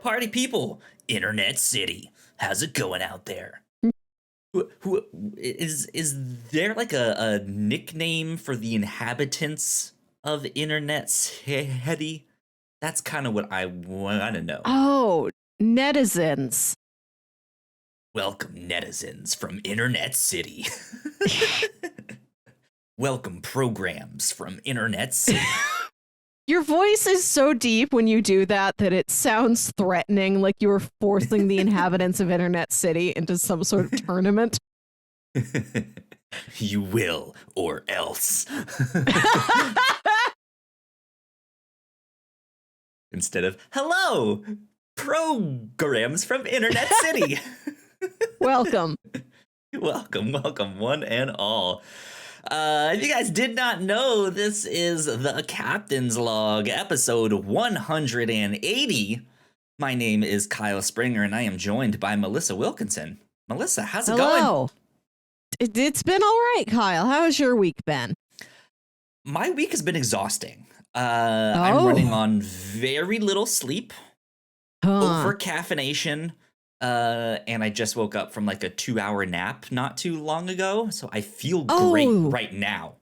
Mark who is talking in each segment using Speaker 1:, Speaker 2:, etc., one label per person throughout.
Speaker 1: Party people, Internet City. How's it going out there? Who is there like a nickname for the inhabitants of Internet City? That's kind of what I want to know.
Speaker 2: Oh, netizens.
Speaker 1: Welcome, netizens from Internet City. Welcome, programs from Internet City.
Speaker 2: Your voice is so deep when you do that it sounds threatening, like you were forcing the inhabitants of Internet City into some sort of tournament.
Speaker 1: You will, or else. Instead of, hello, programs from Internet City.
Speaker 2: Welcome.
Speaker 1: Welcome, one and all. If you guys did not know, this is the Captain's Log, episode 180. My name is Kyle Springer, and I am joined by Melissa Wilkinson. Melissa, how's it going?
Speaker 2: Hello. It's been all right, Kyle. How's your week been?
Speaker 1: My week has been exhausting. I'm running on very little sleep, over caffeination, and I just woke up from like a 2-hour nap not too long ago, so I feel great right now.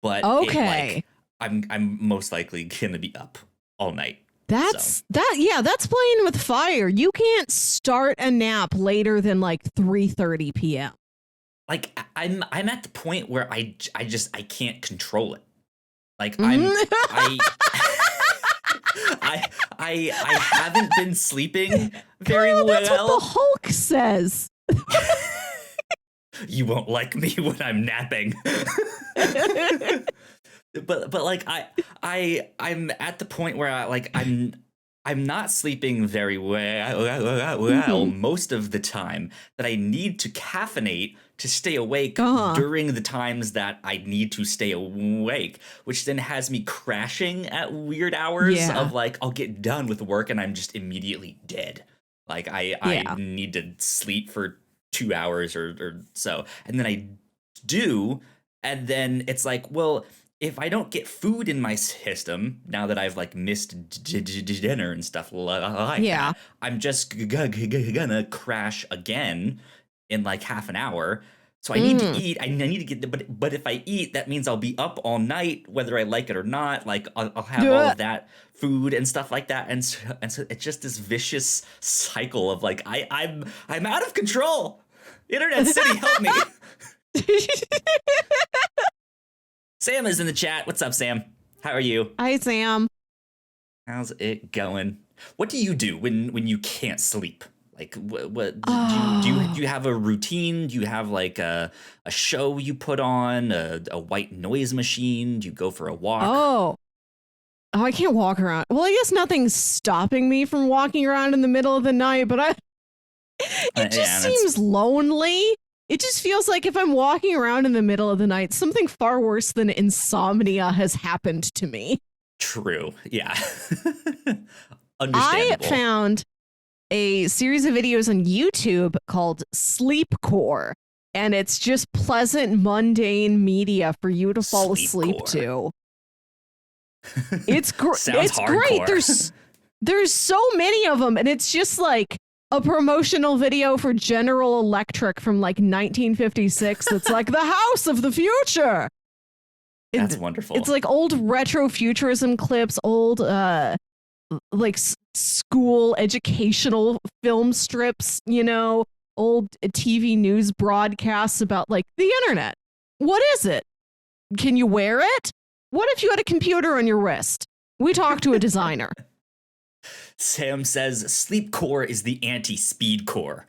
Speaker 1: But I'm most likely gonna be up all night.
Speaker 2: That's playing with fire. You can't start a nap later than like 3:30 p.m.
Speaker 1: Like I'm at the point where I can't control it. Like I haven't been sleeping very well.
Speaker 2: That's what the Hulk says.
Speaker 1: You won't like me when I'm napping. but like I'm at the point where I'm not sleeping very well most of the time, that I need to caffeinate to stay awake during the times that I need to stay awake, which then has me crashing at weird hours of like, I'll get done with work and I'm just immediately dead. Like I need to sleep for 2 hours or so. And then I do. And then it's like, well, if I don't get food in my system, now that I've like missed dinner and stuff like that, I'm just gonna crash again in like half an hour. So I need to eat. I need to get, but if I eat, that means I'll be up all night, whether I like it or not. Like I'll have all of that food and stuff like that, and so it's just this vicious cycle of like I'm out of control. Internet City, help me. Sam is in the chat. What's up, Sam? How are you?
Speaker 2: Hi, Sam.
Speaker 1: How's it going? What do you do when you can't sleep? Like, what do you have a routine? Do you have like a show you put on, a white noise machine? Do you go for a walk?
Speaker 2: Oh, I can't walk around. Well, I guess nothing's stopping me from walking around in the middle of the night, but it just seems lonely. It just feels like if I'm walking around in the middle of the night, something far worse than insomnia has happened to me.
Speaker 1: True. Yeah. Understandable.
Speaker 2: I found a series of videos on YouTube called Sleepcore, and it's just pleasant, mundane media for you to fall asleep to. It's it's great. There's so many of them, and it's just like a promotional video for General Electric from like 1956. That's like the house of the future.
Speaker 1: That's wonderful.
Speaker 2: It's like old retro futurism clips, old like school educational film strips, you know, old TV news broadcasts about like the internet. What is it? Can you wear it? What if you had a computer on your wrist? We talked to a designer.
Speaker 1: Sam says Sleepcore is the anti-speed core.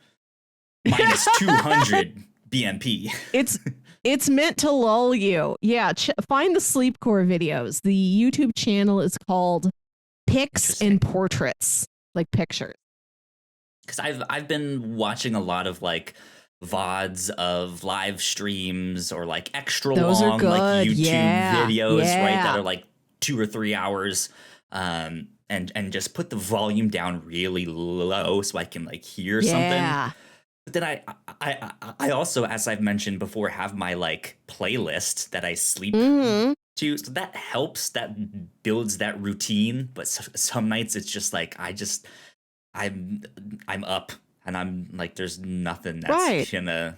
Speaker 1: Minus 200 BMP.
Speaker 2: It's meant to lull you. Yeah, find the Sleepcore videos. The YouTube channel is called Pics and Portraits, like pictures.
Speaker 1: Because I've been watching a lot of like VODs of live streams or like extra long like YouTube videos, right? That are like 2 or 3 hours. And just put the volume down really low so I can like hear something. But then I also, as I've mentioned before, have my like playlist that I sleep to. So that helps, that builds that routine. But some nights it's just like, I I'm up, and I'm like, there's nothing that's
Speaker 2: Right.
Speaker 1: gonna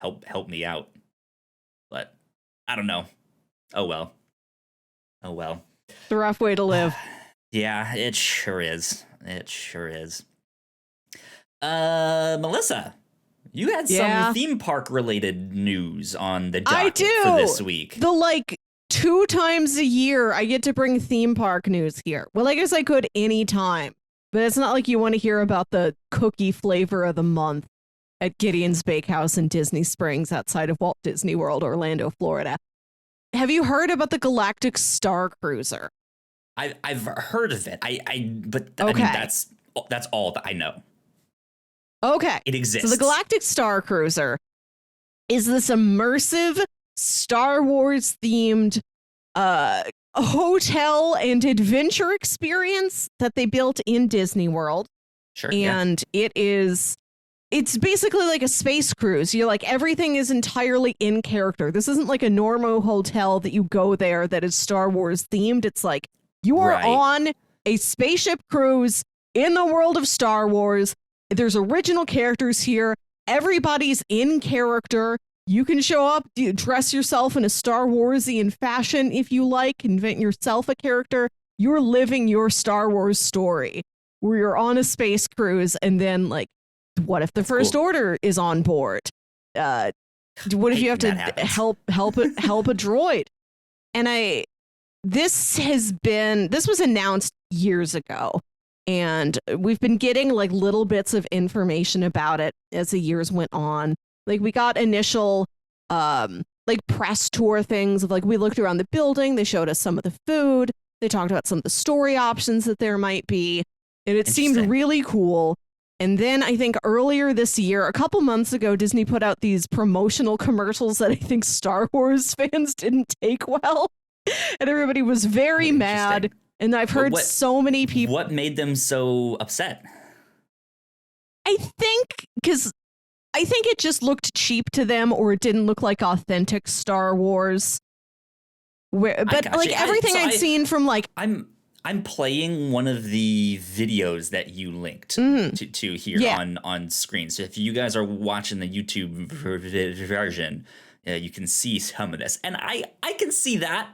Speaker 1: help me out. But I don't know. Oh well. Oh well.
Speaker 2: It's a rough way to live.
Speaker 1: Yeah, it sure is. It sure is. Melissa, you had some theme park related news on the docket for this week.
Speaker 2: The 2 times a year I get to bring theme park news here. Well, I guess I could anytime, but it's not like you want to hear about the cookie flavor of the month at Gideon's Bakehouse in Disney Springs outside of Walt Disney World, Orlando, Florida. Have you heard about the Galactic Starcruiser?
Speaker 1: I've heard of it. But
Speaker 2: okay.
Speaker 1: I mean that's all that I know.
Speaker 2: Okay.
Speaker 1: It exists.
Speaker 2: So the Galactic Starcruiser is this immersive Star Wars themed hotel and adventure experience that they built in Disney World.
Speaker 1: Sure.
Speaker 2: And it's basically like a space cruise. You're like, everything is entirely in character. This isn't like a normal hotel that you go there that is Star Wars themed. It's like you are on a spaceship cruise in the world of Star Wars. There's original characters here. Everybody's in character. You can show up, dress yourself in a Star Warsian fashion if you like, invent yourself a character. You're living your Star Wars story where you're on a space cruise, and then what if the First Order is on board? What if you have to help a droid? And this was announced years ago, and we've been getting little bits of information about it as the years went on. We got initial press tour things of we looked around the building, they showed us some of the food, they talked about some of the story options that there might be, and it seemed really cool. And then I think earlier this year, a couple months ago, Disney put out these promotional commercials that I think Star Wars fans didn't take well. And everybody was very mad. And I've heard so many people.
Speaker 1: What made them so upset?
Speaker 2: I think it just looked cheap to them, or it didn't look like authentic Star Wars. Everything I'd seen from
Speaker 1: I'm playing one of the videos that you linked to here on screen. So if you guys are watching the YouTube version, you can see some of this. And I can see that.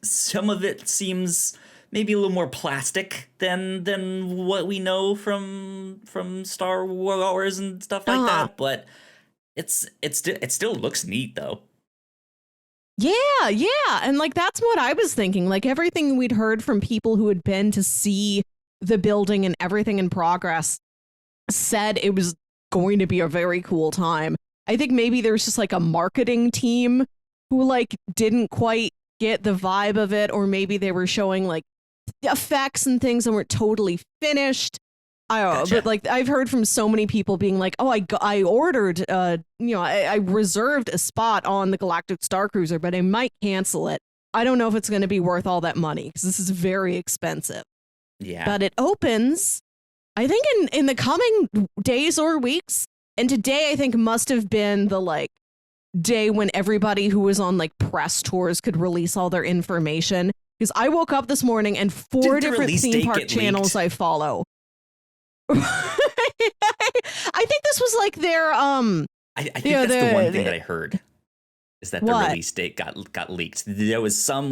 Speaker 1: Some of it seems maybe a little more plastic than what we know from Star Wars and stuff like that. But it still looks neat, though.
Speaker 2: Yeah. And that's what I was thinking. Everything we'd heard from people who had been to see the building and everything in progress said it was going to be a very cool time. I think maybe there's just a marketing team who didn't quite get the vibe of it, or maybe they were showing effects and things and weren't totally finished. I don't know, but I've heard from so many people being I ordered, I reserved a spot on the Galactic Starcruiser, but I might cancel it. I don't know if it's going to be worth all that money because this is very expensive.
Speaker 1: Yeah.
Speaker 2: But it opens, I think, in the coming days or weeks. And today, I think, must have been the day when everybody who was on press tours could release all their information. Because I woke up this morning and 4 different theme park channels I follow. I think this was their
Speaker 1: I think that's the one thing that I heard is that the release date got leaked. There was some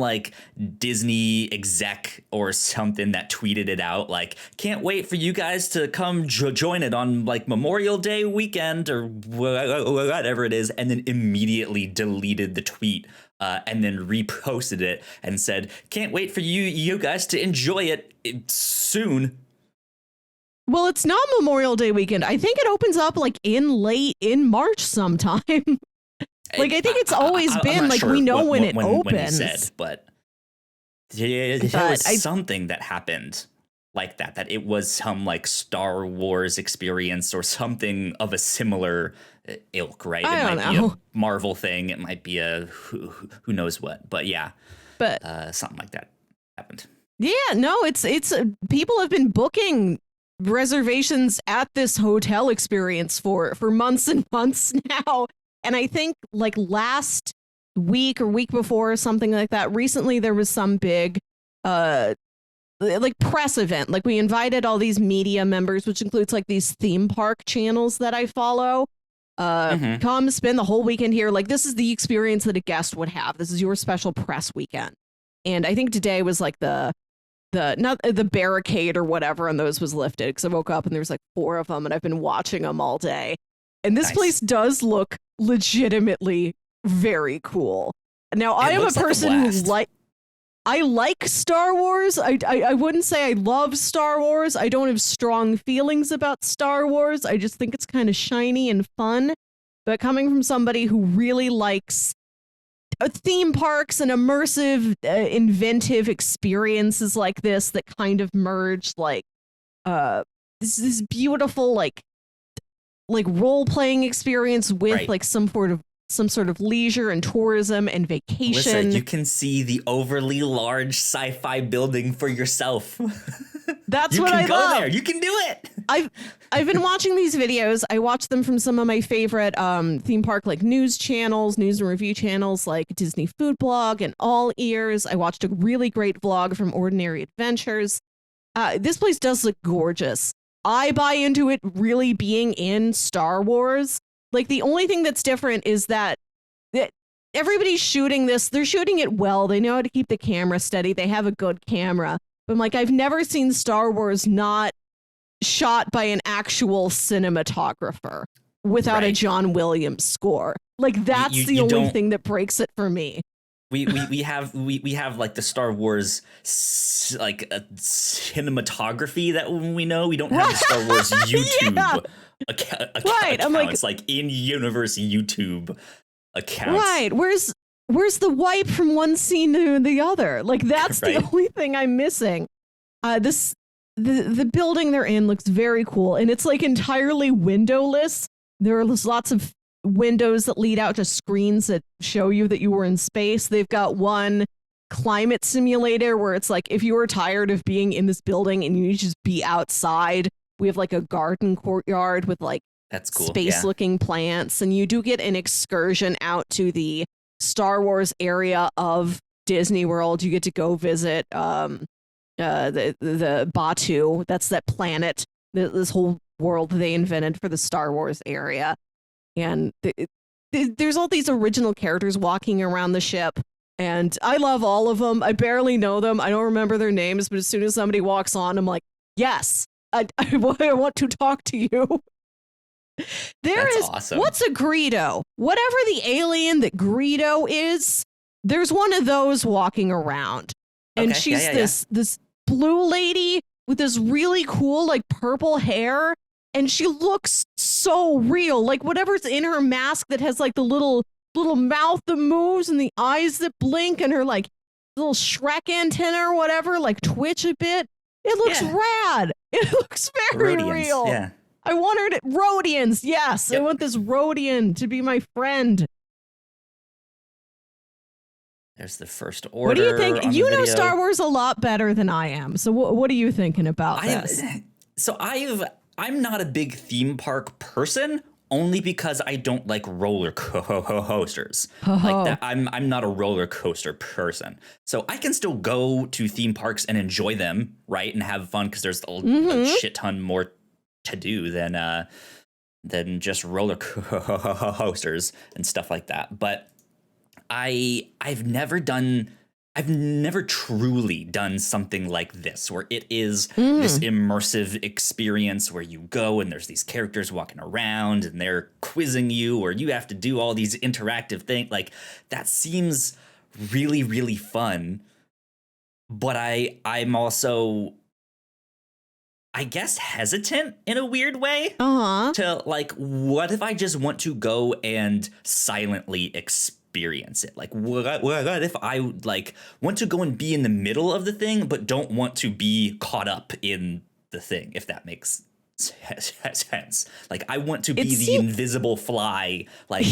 Speaker 1: Disney exec or something that tweeted it out can't wait for you guys to come join it on Memorial Day weekend or whatever it is, and then immediately deleted the tweet and then reposted it and said can't wait for you guys to enjoy it soon.
Speaker 2: Well, it's not Memorial Day weekend. I think it opens up in March sometime. I think it's always been we know when it opens.
Speaker 1: When he said, but there was something that happened like that it was some Star Wars experience or something of a similar ilk, right? It might be a Marvel thing. It might be a who knows what. But yeah, something like that happened.
Speaker 2: Yeah, no, it's people have been booking reservations at this hotel experience for months and months now. And I think last week or week before or something like that, recently there was some big like press event. Like we invited all these media members, which includes like these theme park channels that I follow. Come spend the whole weekend here. Like this is the experience that a guest would have. This is your special press weekend. And I think today was like the not the barricade or whatever, and those was lifted because I woke up and there's like 4 of them, and I've been watching them all day. And this place does look legitimately very cool. Now, I am a person who I like Star Wars. I wouldn't say I love Star Wars. I don't have strong feelings about Star Wars. I just think it's kind of shiny and fun. But coming from somebody who really likes theme parks and immersive, inventive experiences like this that kind of merge like this beautiful like role-playing experience with like some sort of leisure and tourism and vacation.
Speaker 1: Listen, you can see the overly large sci-fi building for yourself.
Speaker 2: That's what I love.
Speaker 1: There. You can do it.
Speaker 2: I've been watching these videos. I watch them from some of my favorite theme park like news channels, news and review channels like Disney Food Blog and All Ears. I watched a really great vlog from Ordinary Adventures. This place does look gorgeous. I buy into it really being in Star Wars. Like the only thing that's different is that everybody's shooting this. They're shooting it well. They know how to keep the camera steady. They have a good camera. But I'm like, I've never seen Star Wars not shot by an actual cinematographer without a John Williams score. Like that's the only thing that breaks it for me.
Speaker 1: We have like the Star Wars like cinematography that we know. We don't have the Star Wars YouTube account.
Speaker 2: I'm like,
Speaker 1: it's like in-universe YouTube accounts.
Speaker 2: Right. Where's the wipe from one scene to the other? Like that's the only thing I'm missing. The building they're in looks very cool, and it's like entirely windowless. There are lots of windows that lead out to screens that show you that you were in space. They've got one climate simulator where it's like if you were tired of being in this building and you just be outside, we have like a garden courtyard with like
Speaker 1: that's cool.
Speaker 2: Space looking plants, and you do get an excursion out to the Star Wars area of Disney World. You get to go visit the Batu. That's that planet, this whole world they invented for the Star Wars area. And there's all these original characters walking around the ship, and I love all of them. I barely know them. I don't remember their names, but as soon as somebody walks on, I'm like, yes, I want to talk to you. That's awesome. What's a Greedo? Whatever the alien that Greedo is, there's one of those walking around. And she's this blue lady with this really cool like purple hair, and she looks so real. Like whatever's in her mask that has like the little mouth that moves and the eyes that blink and her like little Shrek antenna or whatever like twitch a bit. It looks rad. It looks very real.
Speaker 1: Yeah.
Speaker 2: I want her to Rhodians. Yes, I want this Rhodian to be my friend.
Speaker 1: There's the First Order.
Speaker 2: What do you think? You know Star Wars a lot better than I am. So what are you thinking about this?
Speaker 1: I'm not a big theme park person, only because I don't like roller coasters. Like that, I'm not a roller coaster person. So I can still go to theme parks and enjoy them, right, and have fun because there's a shit ton more to do than just roller coasters and stuff like that. But I've never truly done something like this, where it is this immersive experience where you go and there's these characters walking around and they're quizzing you, or you have to do all these interactive things. Like that seems really, really fun. But I'm also, I guess, hesitant in a weird way to like, what if I just want to go and silently experience it? Like, what if I like want to go and be in the middle of the thing, but don't want to be caught up in the thing, if that makes sense. Like, I want to be the invisible fly, like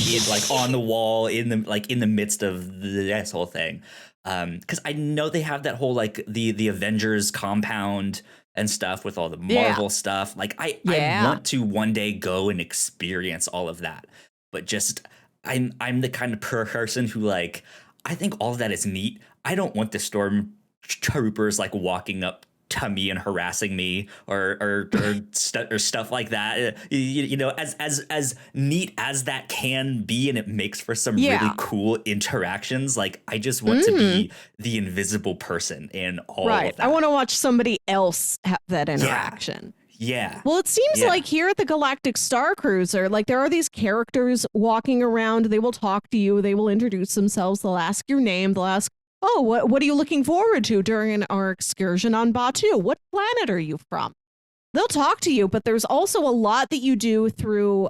Speaker 1: on the wall in the midst of this whole thing. Because I know they have that whole like the Avengers compound and stuff with all the Marvel stuff. Like I want to one day go and experience all of that. But just I'm the kind of person who like, I think all of that is neat. I don't want the stormtroopers like walking up to me and harassing me or stuff like that. You know, as neat as that can be, and it makes for some really cool interactions. Like, I just want to be the invisible person in all of that.
Speaker 2: I want to watch somebody else have that interaction.
Speaker 1: Yeah.
Speaker 2: Well, it seems like here at the Galactic Starcruiser, like there are these characters walking around. They will talk to you. They will introduce themselves. They'll ask your name. They'll ask, oh, what are you looking forward to during our excursion on Batu? What planet are you from? They'll talk to you, but there's also a lot that you do through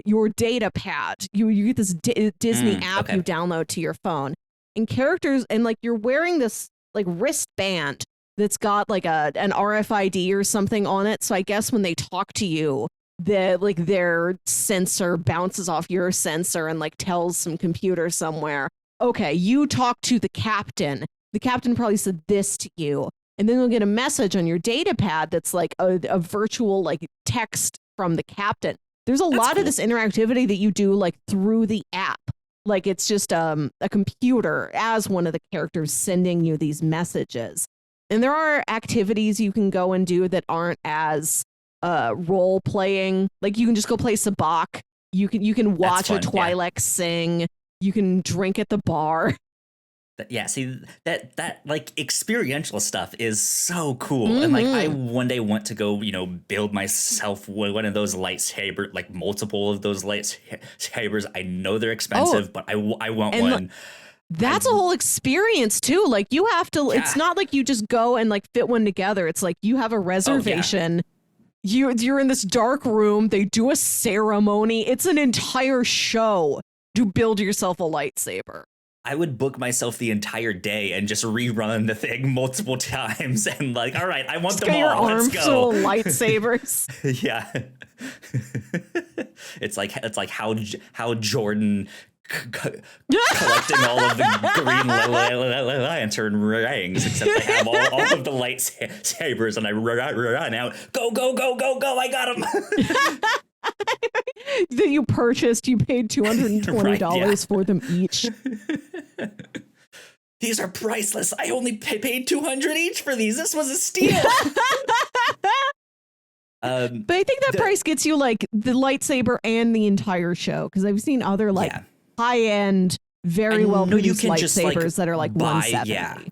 Speaker 2: your data pad. You get this Disney app you download to your phone. And characters, and like you're wearing this like wristband that's got like an RFID or something on it. So I guess when they talk to you, their sensor bounces off your sensor and like tells some computer somewhere, okay, you talk to the captain. The captain probably said this to you. And then you'll get a message on your data pad that's like a virtual like text from the captain. There's a lot of this interactivity that you do like through the app. Like it's just a computer as one of the characters sending you these messages. And there are activities you can go and do that aren't as role playing. Like you can just go play Sabacc. You can watch a Twi'lek sing. You can drink at the bar.
Speaker 1: Yeah, see that like experiential stuff is so cool, and like I one day want to go, you know, build myself one of those lightsaber, like multiple of those lightsabers. I know they're expensive, but I want one.
Speaker 2: That's a whole experience too. Like you have to. It's not like you just go and like fit one together. It's like you have a reservation. You're in this dark room. They do a ceremony. It's an entire show to build yourself a lightsaber.
Speaker 1: I would book myself the entire day and just rerun the thing multiple times and like, all right, I want them all. Let's go.
Speaker 2: Lightsabers.
Speaker 1: Yeah. It's like how Jordan collecting all of the green lantern rings, except I have all of the lightsabers and I run out. Go, go, go, go, go. I got them.
Speaker 2: That you purchased, you paid $220 for them each.
Speaker 1: These are priceless. I only paid $200 each for these. This was a steal.
Speaker 2: But I think that price gets you like the lightsaber and the entire show, because I've seen other like high-end, very well produced lightsabers
Speaker 1: just, like,
Speaker 2: that are like $170.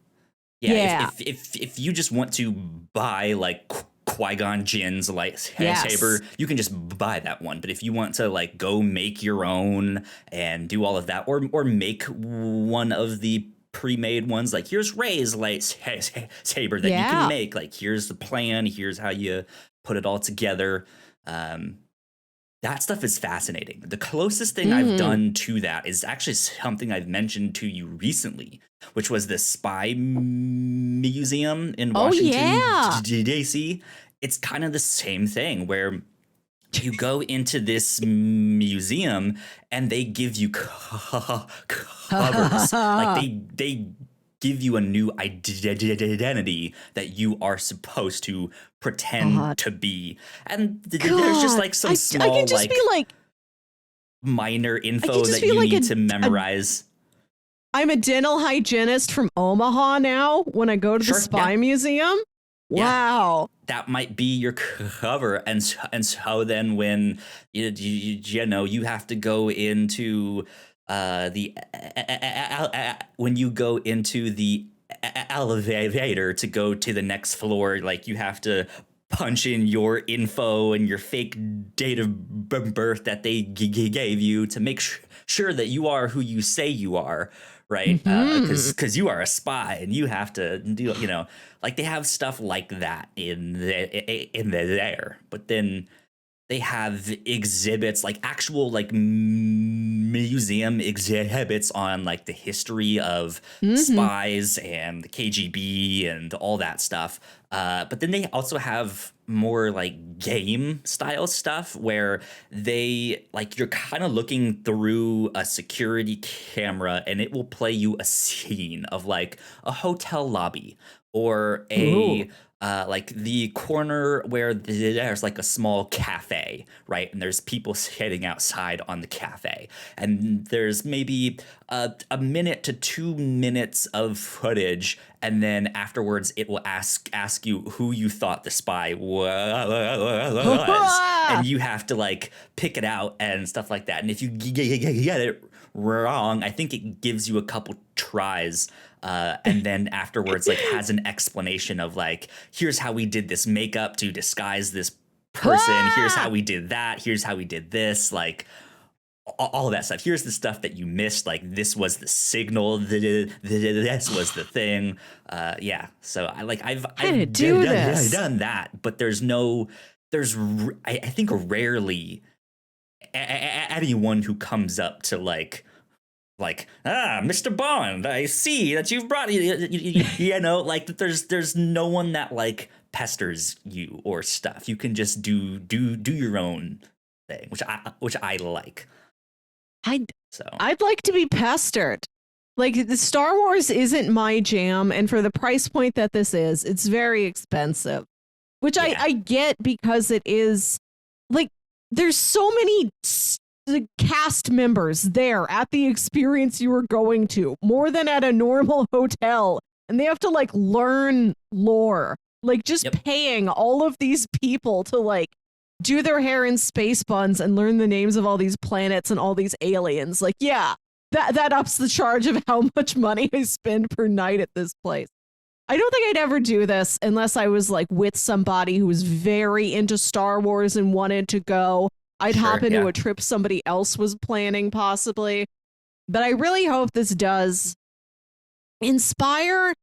Speaker 1: Yeah. If you just want to buy like Qui-Gon Jinn's lightsaber, you can just buy that one. But if you want to like go make your own and do all of that, or make one of the pre-made ones, like here's Rey's lightsaber that you can make, like here's the plan, here's how you put it all together. That stuff is fascinating. The closest thing I've done to that is actually something I've mentioned to you recently, which was the Spy Museum in Washington, D.C. It's kind of the same thing where you go into this museum and they give you covers. Like they give you a new identity that you are supposed to pretend to be. And there's just like some small
Speaker 2: I can just be like
Speaker 1: minor info that you need to memorize.
Speaker 2: I'm a dental hygienist from Omaha now when I go to the Spy Museum. Wow.
Speaker 1: That might be your cover. And so then when you have to go into when you go into the elevator to go to the next floor, like you have to punch in your info and your fake date of birth that they gave you to make sure that you are who you say you are, right? Because you are a spy and you have to do, like they have stuff like that in there. But then they have exhibits, like actual like museum exhibits on like the history of spies and the KGB and all that stuff. But then they also have more like game style stuff where they like you're kind of looking through a security camera and it will play you a scene of like a hotel lobby or a like the corner where there's like a small cafe, right? And there's people sitting outside on the cafe. And there's maybe a minute to 2 minutes of footage. and then afterwards it will ask you who you thought the spy was, and you have to like pick it out and stuff like that. And if you get it wrong, I think it gives you a couple tries. And then afterwards, like, has an explanation of like, here's how we did this makeup to disguise this person. Here's how we did that. Here's how we did this. Like, all of that stuff. Here's the stuff that you missed. Like, this was the signal. This was the thing. Yeah. So I've done that, but there's I think rarely anyone who comes up to like, Mr. Bond, I see that you've brought you know, like there's no one that like pesters you or stuff. You can just do your own thing, which I like. I'd like to be pestered. Like, the Star Wars isn't my jam, and for the price point that this is, it's very expensive. Which I get, because it is like, there's so many cast members there at the experience you were going to, more than at a normal hotel, and they have to like learn lore. Like, just paying all of these people to like do their hair in space buns and learn the names of all these planets and all these aliens. Like, yeah, that ups the charge of how much money I spend per night at this place. I don't think I'd ever do this unless I was like with somebody who was very into Star Wars and wanted to go. I'd hop into a trip somebody else was planning, possibly. But I really hope this does inspire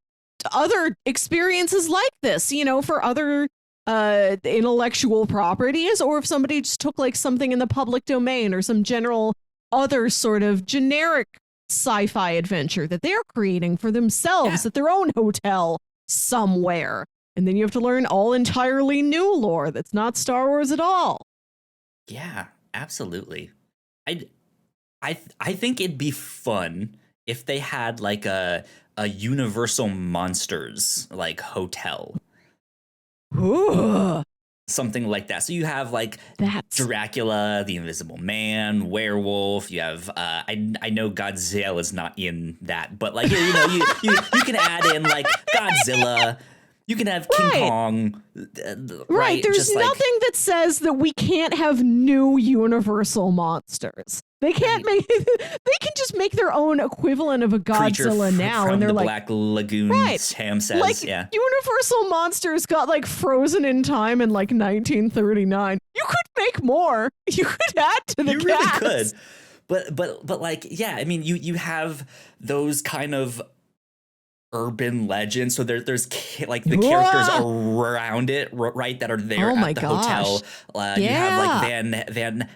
Speaker 1: other experiences like this, you know, for other intellectual properties, or if somebody just took like something in the public domain or some general other sort of generic sci-fi adventure that they're creating for themselves at their own hotel somewhere. And then you have to learn all entirely new lore that's not Star Wars at all. Yeah, absolutely. I think it'd be fun if they had like a Universal Monsters like hotel. Ooh. Something like that. So you have like Dracula, the Invisible Man, werewolf. You have I know Godzilla is not in that, but like, you know, you can add in like Godzilla. You can have King Kong. Right. There's just nothing that says that we can't have new Universal monsters. They can't make. They can just make their own equivalent of a Godzilla now, and they're the like Black Lagoon. Sam says, like, Universal monsters got like frozen in time in like 1939. You could make more. You could add to the cast. You really could. But like, yeah, I mean, you have those kind of urban legends. So there's like the characters around it, right, that are there at the hotel. You have like Van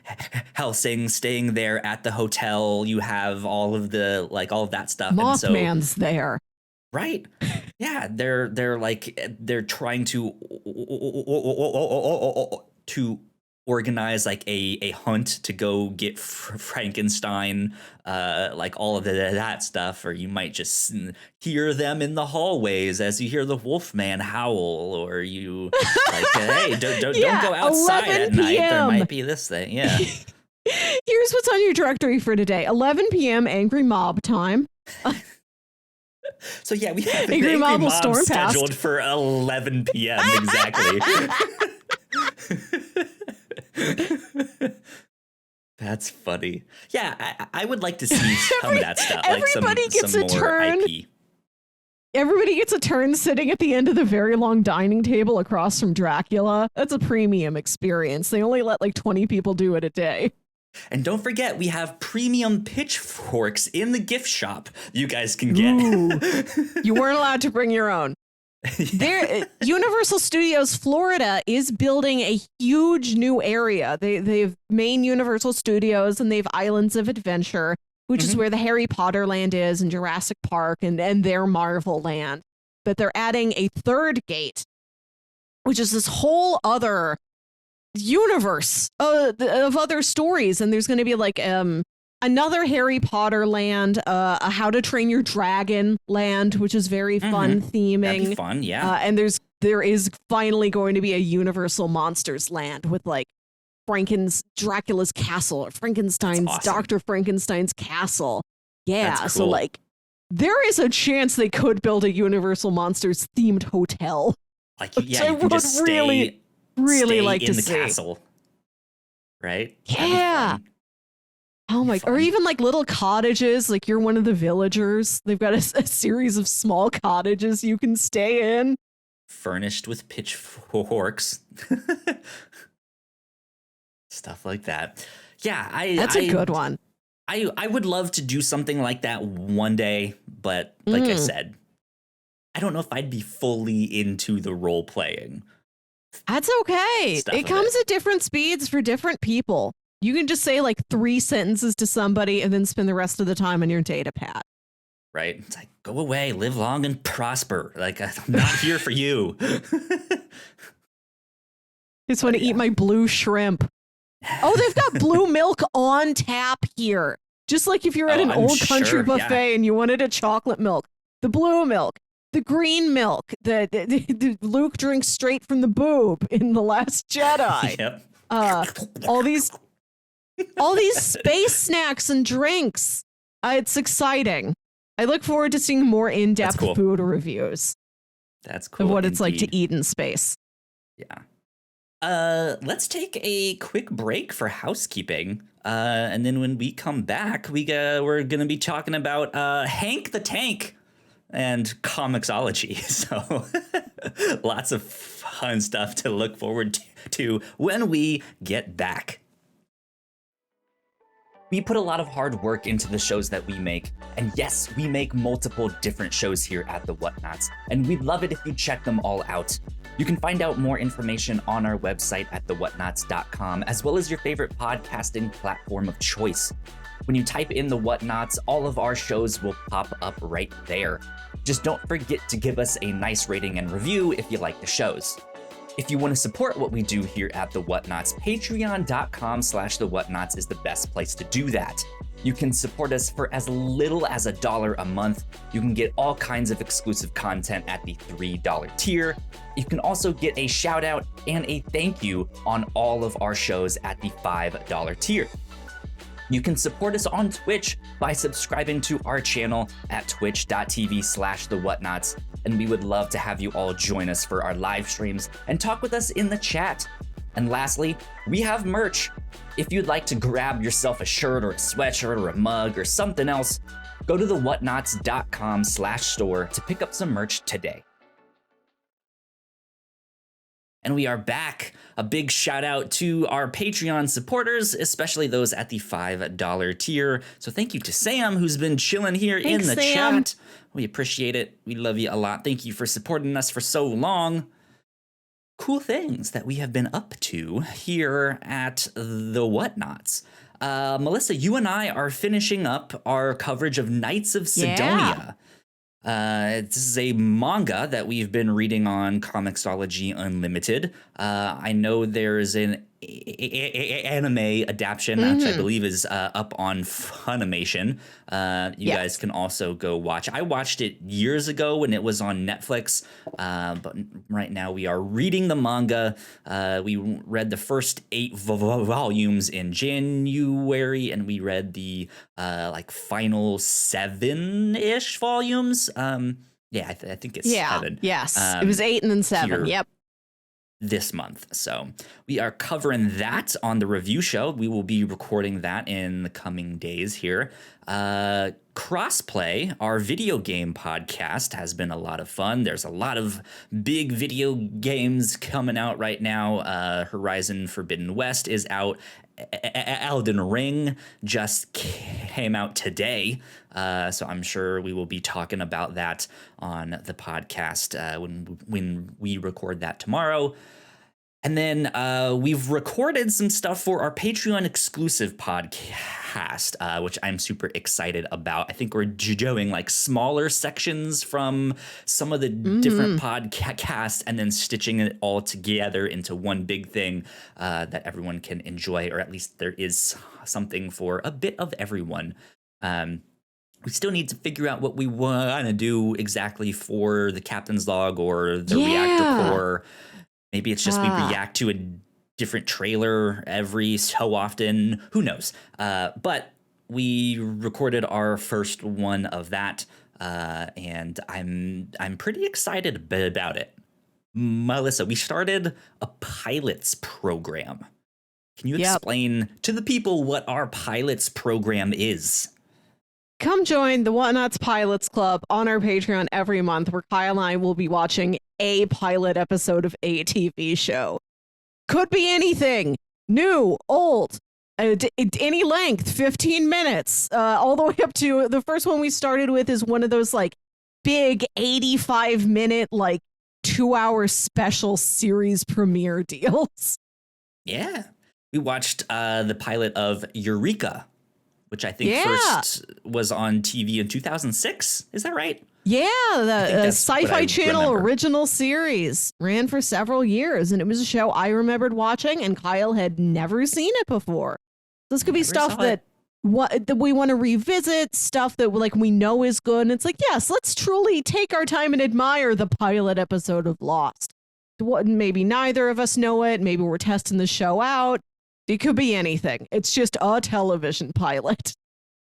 Speaker 1: Helsing staying there at the hotel. You have all of that stuff. Mothman's there. Right. Yeah. They're trying to organize like a hunt to go get Frankenstein, like all of that stuff, or you might just hear them in the hallways as you hear the Wolfman howl, or you like, hey, don't go outside at night. There might be this thing. Yeah. Here's what's on your directory for today: 11 p.m. Angry Mob time. So yeah, we have Angry Mob scheduled for 11 p.m. exactly. That's funny. Yeah, I would like to see some of that stuff. Everybody like gets a turn. IP. Everybody gets a turn sitting at the end of the very long dining table across from Dracula. That's a premium experience. They only let like 20 people do it a day. And don't forget, we have premium pitchforks in the gift shop you guys can get. You weren't allowed to bring your own. Universal Studios Florida is building a huge new area. They have main Universal Studios, and they have Islands of Adventure, which is where the Harry Potter land is, and Jurassic Park, and their Marvel land. But they're adding a third gate, which is this whole other universe of other stories. And there's going to be like another Harry Potter land, a How to Train Your Dragon land, which is very fun theming. That'd be fun, yeah. And there is finally going to be a Universal Monsters land with like Dracula's castle, or Frankenstein's Dr. Frankenstein's castle. Yeah, so cool. Like
Speaker 2: there is a chance they could build a Universal Monsters themed hotel.
Speaker 1: Like,
Speaker 2: Which
Speaker 1: yeah,
Speaker 2: I
Speaker 1: you can just
Speaker 2: would really
Speaker 1: stay
Speaker 2: like
Speaker 1: in
Speaker 2: to
Speaker 1: the
Speaker 2: see.
Speaker 1: castle, right? That'd be
Speaker 2: Yeah.
Speaker 1: fun.
Speaker 2: Oh my, or
Speaker 1: Fun.
Speaker 2: even like little cottages, like you're one of the villagers. They've got a series of small cottages you can stay in.
Speaker 1: Furnished with pitchforks. Stuff like that. Yeah,
Speaker 2: That's a good one.
Speaker 1: I would love to do something like that one day, but like I said, I don't know if I'd be fully into the role playing.
Speaker 2: That's okay.
Speaker 1: Stuff
Speaker 2: It
Speaker 1: of
Speaker 2: comes
Speaker 1: it.
Speaker 2: at different speeds for different people. You can just say like 3 sentences to somebody and then spend the rest of the time on your data pad.
Speaker 1: Right? It's like, go away, live long and prosper. Like, I'm not here for you.
Speaker 2: Just want to eat my blue shrimp. Oh, they've got blue milk on tap here. Just like if you're at an
Speaker 1: I'm
Speaker 2: old country
Speaker 1: sure,
Speaker 2: buffet and you wanted a chocolate milk, the blue milk, the green milk, the Luke drinks straight from the boob in The Last Jedi.
Speaker 1: Yep.
Speaker 2: All these space snacks and drinks. It's exciting. I look forward to seeing more in-depth
Speaker 1: cool.
Speaker 2: food reviews
Speaker 1: That's cool.
Speaker 2: of what it's like to
Speaker 1: indeed.
Speaker 2: eat in space.
Speaker 1: Yeah. Let's take a quick break for housekeeping. And then when we come back, we're gonna be talking about Hank the Tank and Comixology. So lots of fun stuff to look forward to when we get back. We put a lot of hard work into the shows that we make, and yes, we make multiple different shows here at The Whatnots, and we'd love it if you check them all out. You can find out more information on our website at thewhatnots.com, as well as your favorite podcasting platform of choice. When you type in The Whatnots, all of our shows will pop up right there. Just don't forget to give us a nice rating and review if you like the shows. If you want to support what we do here at The Whatnots, patreon.com/thewhatnots is the best place to do that. You can support us for as little as $1 a month. You can get all kinds of exclusive content at the $3 tier. You can also get a shout out and a thank you on all of our shows at the $5 tier. You can support us on Twitch by subscribing to our channel at twitch.tv/thewhatnots, and we would love to have you all join us for our live streams and talk with us in the chat. And lastly, we have merch. If you'd like to grab yourself a shirt or a sweatshirt or a mug or something else, go to thewhatnots.com/store to pick up some merch today. And we are back. A big shout out to our Patreon supporters, especially those at the $5 tier. So thank you to Sam, who's been chilling here
Speaker 2: Thanks,
Speaker 1: in the
Speaker 2: Sam.
Speaker 1: chat. We appreciate it. We love you a lot. Thank you for supporting us for so long. Cool things that we have been up to here at The Whatnots. Melissa, you and I are finishing up our coverage of Knights of Sidonia. This is a manga that we've been reading on Comixology Unlimited. I know there's an anime adaptation, which I believe is up on Funimation. You guys can also go watch. I watched it years ago when it was on Netflix, but right now we are reading the manga. We read the first 8 volumes in January, and we read the final 7-ish volumes. I think it's 7.
Speaker 2: Yes, it was 8 and then 7.
Speaker 1: Here.
Speaker 2: Yep.
Speaker 1: This month. So we are covering that on the review show. We will be recording that in the coming days here. Crossplay, our video game podcast, has been a lot of fun. There's a lot of big video games coming out right now. Horizon Forbidden West is out. Elden Ring just came out today. So I'm sure we will be talking about that on the podcast when we record that tomorrow. And then we've recorded some stuff for our Patreon exclusive podcast, which I'm super excited about. I think we're doing like smaller sections from some of the different podcasts and then stitching it all together into one big thing that everyone can enjoy, or at least there is something for a bit of everyone. We still need to figure out what we want to do exactly for the Captain's Log or the Reactor Core. Maybe it's just we react to a different trailer every so often. Who knows? But we recorded our first one of that and I'm pretty excited about it. Melissa, we started a pilots program. Can you explain to the people what our pilots program is?
Speaker 2: Come join the Whatnots Pilots Club on our Patreon every month, where Kyle and I will be watching a pilot episode of a TV show. Could be anything, new, old, any length, 15 minutes, all the way up to the first one we started with is one of those like big 85-minute, like 2-hour special series premiere deals.
Speaker 1: Yeah. We watched the pilot of Eureka, which I think first was on TV in 2006. Is that right?
Speaker 2: Yeah, the Sci-Fi Channel original series ran for several years, and it was a show I remembered watching, and Kyle had never seen it before. This could be stuff that we want to revisit, stuff that like we know is good, and it's like, yes, let's truly take our time and admire the pilot episode of Lost. Maybe neither of us know it. Maybe we're testing the show out. It could be anything. It's just a television pilot.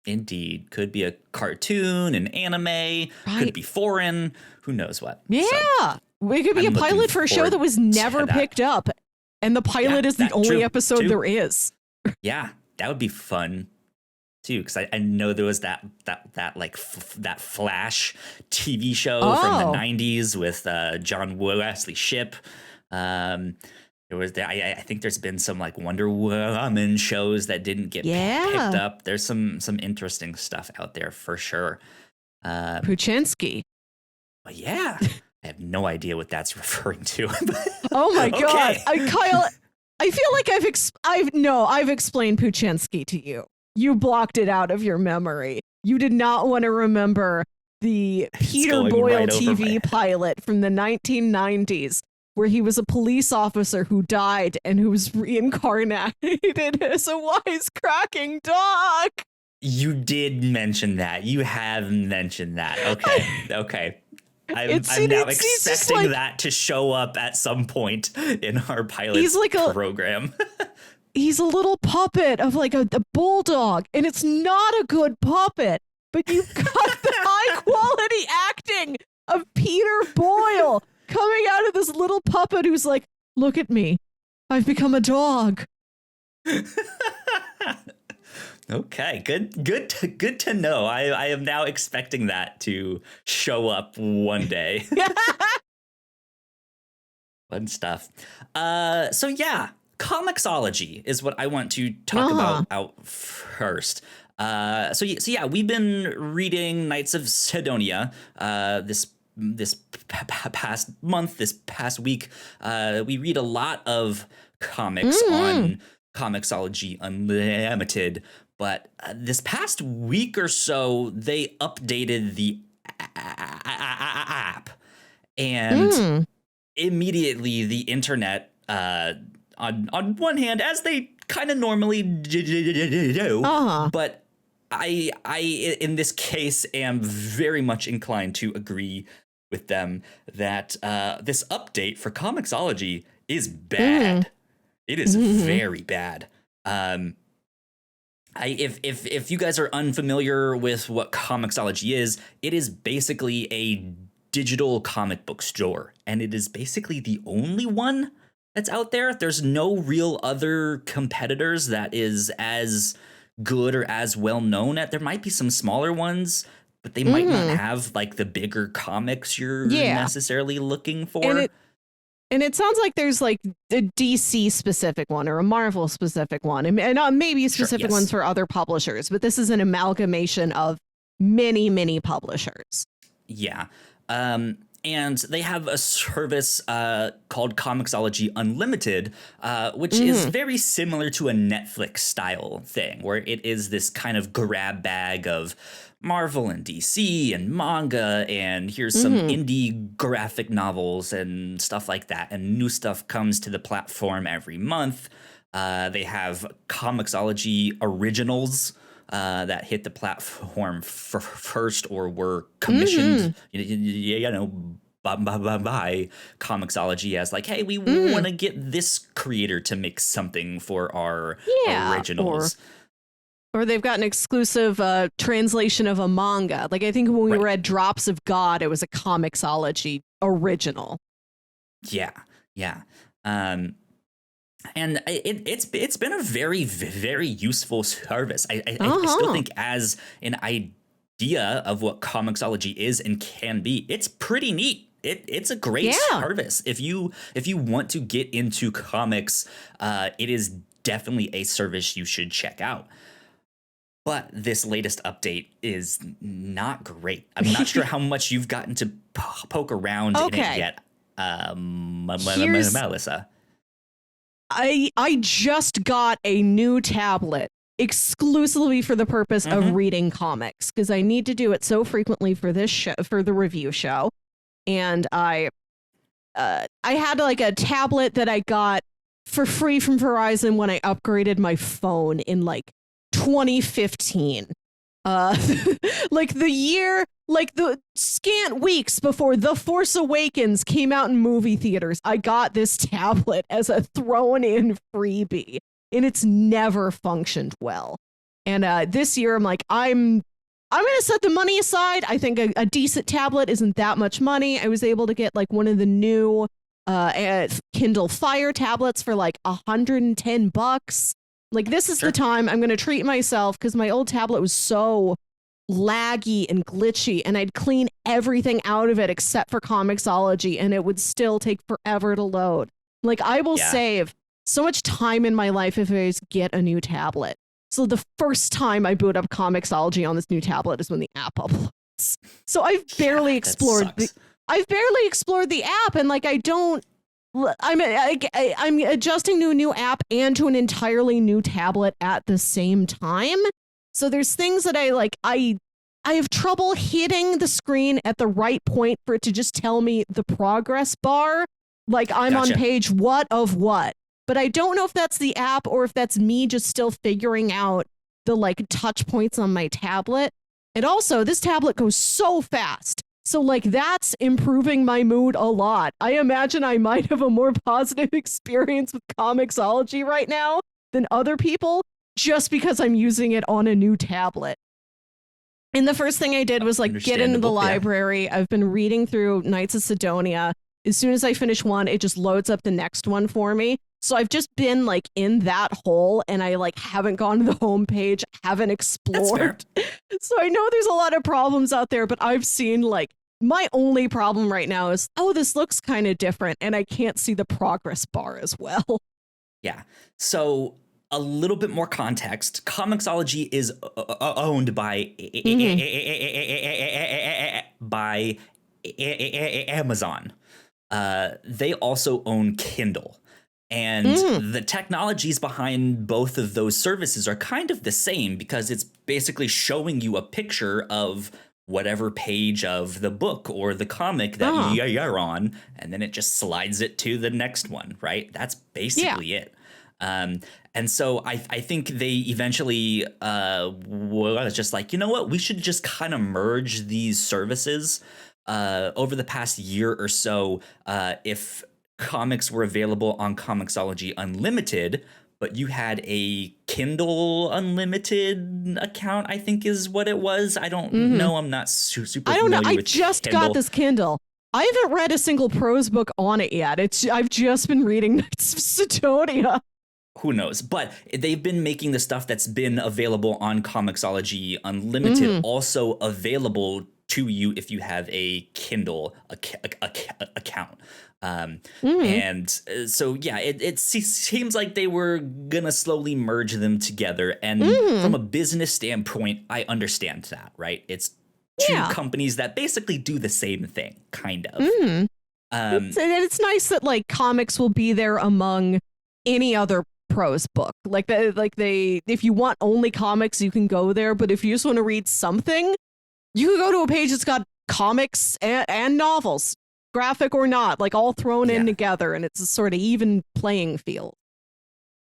Speaker 1: Indeed. Could be a cartoon, an anime,
Speaker 2: right.
Speaker 1: Could be foreign, who knows what.
Speaker 2: Yeah. So, it could be a pilot for a show that was never picked up. And the pilot is the only episode there is.
Speaker 1: Yeah, that would be fun too, because I know there was that Flash TV show from the 90s with John Wesley Shipp. There was I think there's been some like Wonder Woman shows that didn't get picked up. There's some interesting stuff out there for sure.
Speaker 2: Puchinsky.
Speaker 1: Yeah, I have no idea what that's referring to.
Speaker 2: Oh my god, Kyle! I feel like I've explained Poochinski to you. You blocked it out of your memory. You did not want to remember the Peter Boyle TV pilot from the 1990s, where he was a police officer who died and who was reincarnated as a wisecracking dog.
Speaker 1: You did mention that. You have mentioned that. Okay. I'm now expecting that to show up at some point in our pilot program.
Speaker 2: He's a little puppet of like a bulldog, and it's not a good puppet, but you've got the high quality acting of Peter Boyle coming out of this little puppet who's like, look at me, I've become a dog.
Speaker 1: Okay, good to know. I am now expecting that to show up one day. Fun stuff. So yeah, Comixology is what I want to talk about out first. So yeah, we've been reading Knights of Sidonia this past month, this past week. We read a lot of comics on Comixology Unlimited, but this past week or so, they updated the app, and immediately the internet, on one hand, as they kind of normally do, but I in this case am very much inclined to agree with them that this update for Comixology is bad. It is very bad. If you guys are unfamiliar with what Comixology is, it is basically a digital comic book store, and it is basically the only one that's out there. There's no real other competitors that is as good or as well known at. There might be some smaller ones, but they might not have like the bigger comics you're necessarily looking for.
Speaker 2: And it sounds like there's like a DC specific one or a Marvel specific one, and maybe specific ones for other publishers, but this is an amalgamation of many publishers.
Speaker 1: Yeah. And they have a service called Comixology Unlimited, which is very similar to a Netflix style thing, where it is this kind of grab bag of Marvel and DC and manga, and here's some indie graphic novels and stuff like that. And new stuff comes to the platform every month. They have Comixology Originals that hit the platform first or were commissioned, by Comixology as like, hey, we want to get this creator to make something for our originals.
Speaker 2: Or they've got an exclusive translation of a manga. Like I think when we read Drops of God, it was a Comixology original.
Speaker 1: Yeah, yeah. And it's been a very, very useful service. I still think as an idea of what Comixology is and can be, it's pretty neat. It's a great service. If you want to get into comics, it is definitely a service you should check out. But this latest update is not great. I'm not sure how much you've gotten to poke around in it yet, Melissa.
Speaker 2: I just got a new tablet exclusively for the purpose of reading comics because I need to do it so frequently for this show, for the review show. And I had like a tablet that I got for free from Verizon when I upgraded my phone in like 2015. Like the scant weeks before The Force Awakens came out in movie theaters, I got this tablet as a thrown-in freebie, and it's never functioned well. And this year, I'm like, I'm going to set the money aside. I think a decent tablet isn't that much money. I was able to get like one of the new Kindle Fire tablets for like $110. Like, this is the time I'm going to treat myself because my old tablet was so laggy and glitchy, and I'd clean everything out of it except for Comixology, and it would still take forever to load. Like, I will save so much time in my life if I just get a new tablet. So the first time I boot up Comixology on this new tablet is when the app uploads. So I've barely explored the app, and like I'm adjusting to a new app and to an entirely new tablet at the same time. So there's things that I have trouble hitting the screen at the right point for it to just tell me the progress bar. Like I'm on page what of what. But I don't know if that's the app or if that's me just still figuring out the like touch points on my tablet. And also this tablet goes so fast. So like that's improving my mood a lot. I imagine I might have a more positive experience with Comixology right now than other people just because I'm using it on a new tablet. And the first thing I did was like get into the library. I've been reading through Knights of Sidonia. As soon as I finish one, it just loads up the next one for me. So I've just been like in that hole and I like haven't gone to the homepage, haven't explored. So I know there's a lot of problems out there, but I've seen like my only problem right now is, oh, this looks kind of different and I can't see the progress bar as well.
Speaker 1: Yeah. So a little bit more context. Comixology is owned by Amazon. They also own Kindle. And the technologies behind both of those services are kind of the same because it's basically showing you a picture of whatever page of the book or the comic that you're on, and then it just slides it to the next one, right? That's basically it. And so I think they eventually was just like, you know what, we should just kind of merge these services. Over the past year or so, if comics were available on Comixology Unlimited, but you had a Kindle Unlimited account, I think is what it was. I don't know. I'm not super
Speaker 2: I don't know.
Speaker 1: familiar
Speaker 2: I
Speaker 1: with
Speaker 2: just
Speaker 1: Kindle.
Speaker 2: got this Kindle. I haven't read a single prose book on it yet. I've just been reading Knights of Sidonia.
Speaker 1: Who knows? But they've been making the stuff that's been available on Comixology Unlimited also available to you if you have a Kindle account. And so, yeah, it seems like they were gonna slowly merge them together. And from a business standpoint, I understand that, right? It's two companies that basically do the same thing, kind of.
Speaker 2: It's nice that like comics will be there among any other prose book. If you want only comics, you can go there. But if you just want to read something, you can go to a page that's got comics and novels, graphic or not, like all thrown in together, and it's a sort of even playing field.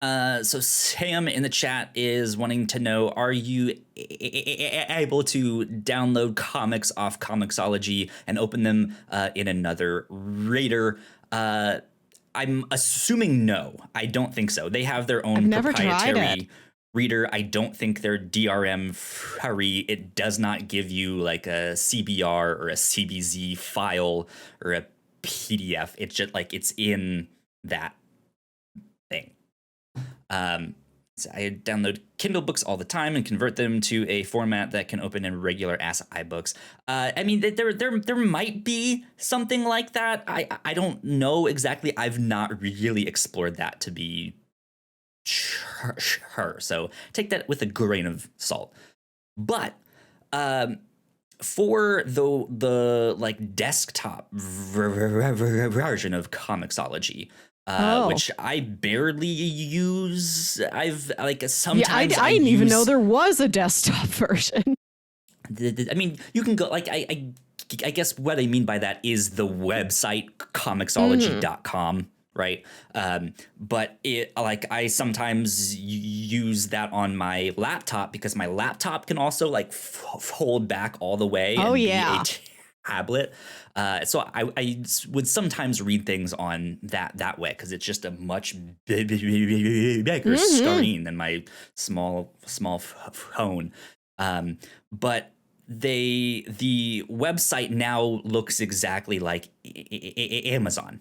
Speaker 1: So Sam in the chat is wanting to know, are you able to download comics off Comixology and open them in another reader? I'm assuming no. I don't think so. They have their own proprietary reader. I don't think they're DRM free. It does not give you like a CBR or a CBZ file or a PDF. It's just like it's in that thing. So I download Kindle books all the time and convert them to a format that can open in regular ass iBooks. I mean, there might be something like that. I don't know exactly. I've not really explored that to be sure. So take that with a grain of salt. But for the like desktop version of Comixology, which I barely use. I've like sometimes
Speaker 2: I didn't even know there was a desktop version.
Speaker 1: I mean, you can go like I guess what I mean by that is the website comixology.com. Right. But it like I sometimes use that on my laptop because my laptop can also like fold back all the way and be a tablet. So I would sometimes read things on that way because it's just a much bigger screen than my small phone. But the website now looks exactly like Amazon,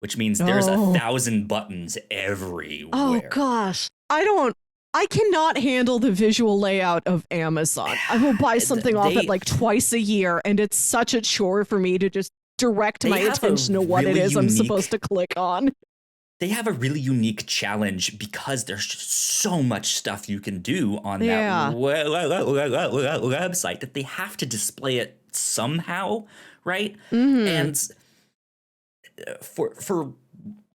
Speaker 1: which means there's 1,000 buttons everywhere.
Speaker 2: Oh gosh. I cannot handle the visual layout of Amazon. I will buy something off it like twice a year, and it's such a chore for me to just direct my attention to what it is I'm supposed to click on.
Speaker 1: They have a really unique challenge because there's just so much stuff you can do on that website that they have to display it somehow, right? And for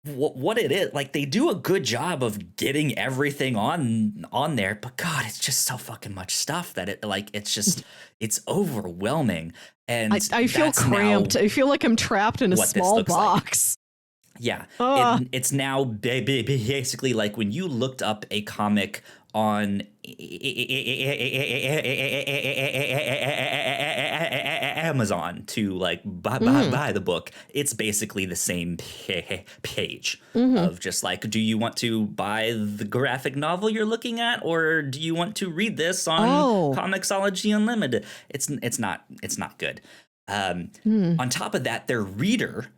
Speaker 1: what it is, like they do a good job of getting everything on there, but God, it's just so fucking much stuff that it's overwhelming. And
Speaker 2: I feel cramped. I feel like I'm trapped in a small box.
Speaker 1: Yeah, it's now basically like when you looked up a comic on Amazon to like buy the book, it's basically the same page of just like, do you want to buy the graphic novel you're looking at, or do you want to read this on Comixology Unlimited? It's not good. On top of that, their reader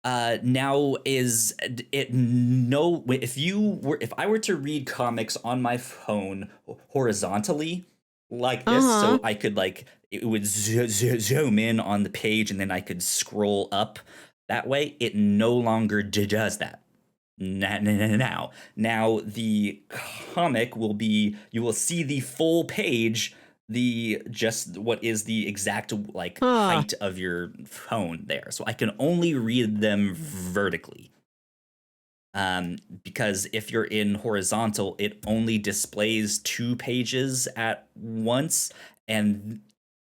Speaker 1: now is it no if I were to read comics on my phone horizontally like this, so I could like it would zoom in on the page and then I could scroll up that way, it no longer does that. Now the comic will be, you will see the full page, the just what is the exact like height of your phone there, so I can only read them vertically, because if you're in horizontal it only displays 2 pages at once, and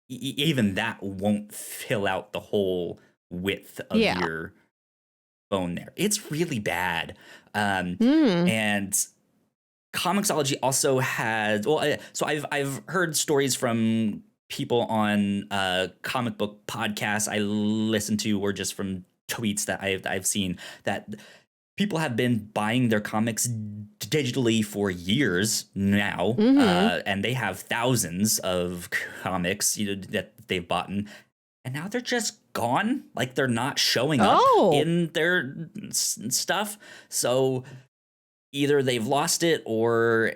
Speaker 1: even that won't fill out the whole width of your phone there. It's really bad. And Comixology also has, so I've heard stories from people on comic book podcasts I listen to, or just from tweets that I've seen, that people have been buying their comics digitally for years now, and they have thousands of comics that they've bought, and now they're just gone. Like they're not showing up in their stuff. So either they've lost it or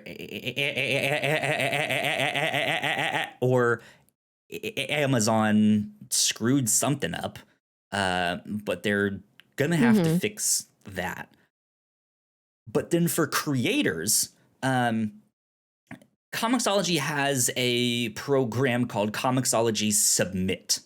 Speaker 1: Amazon screwed something up, but they're gonna have to fix that. But then for creators, Comixology has a program called Comixology Submit,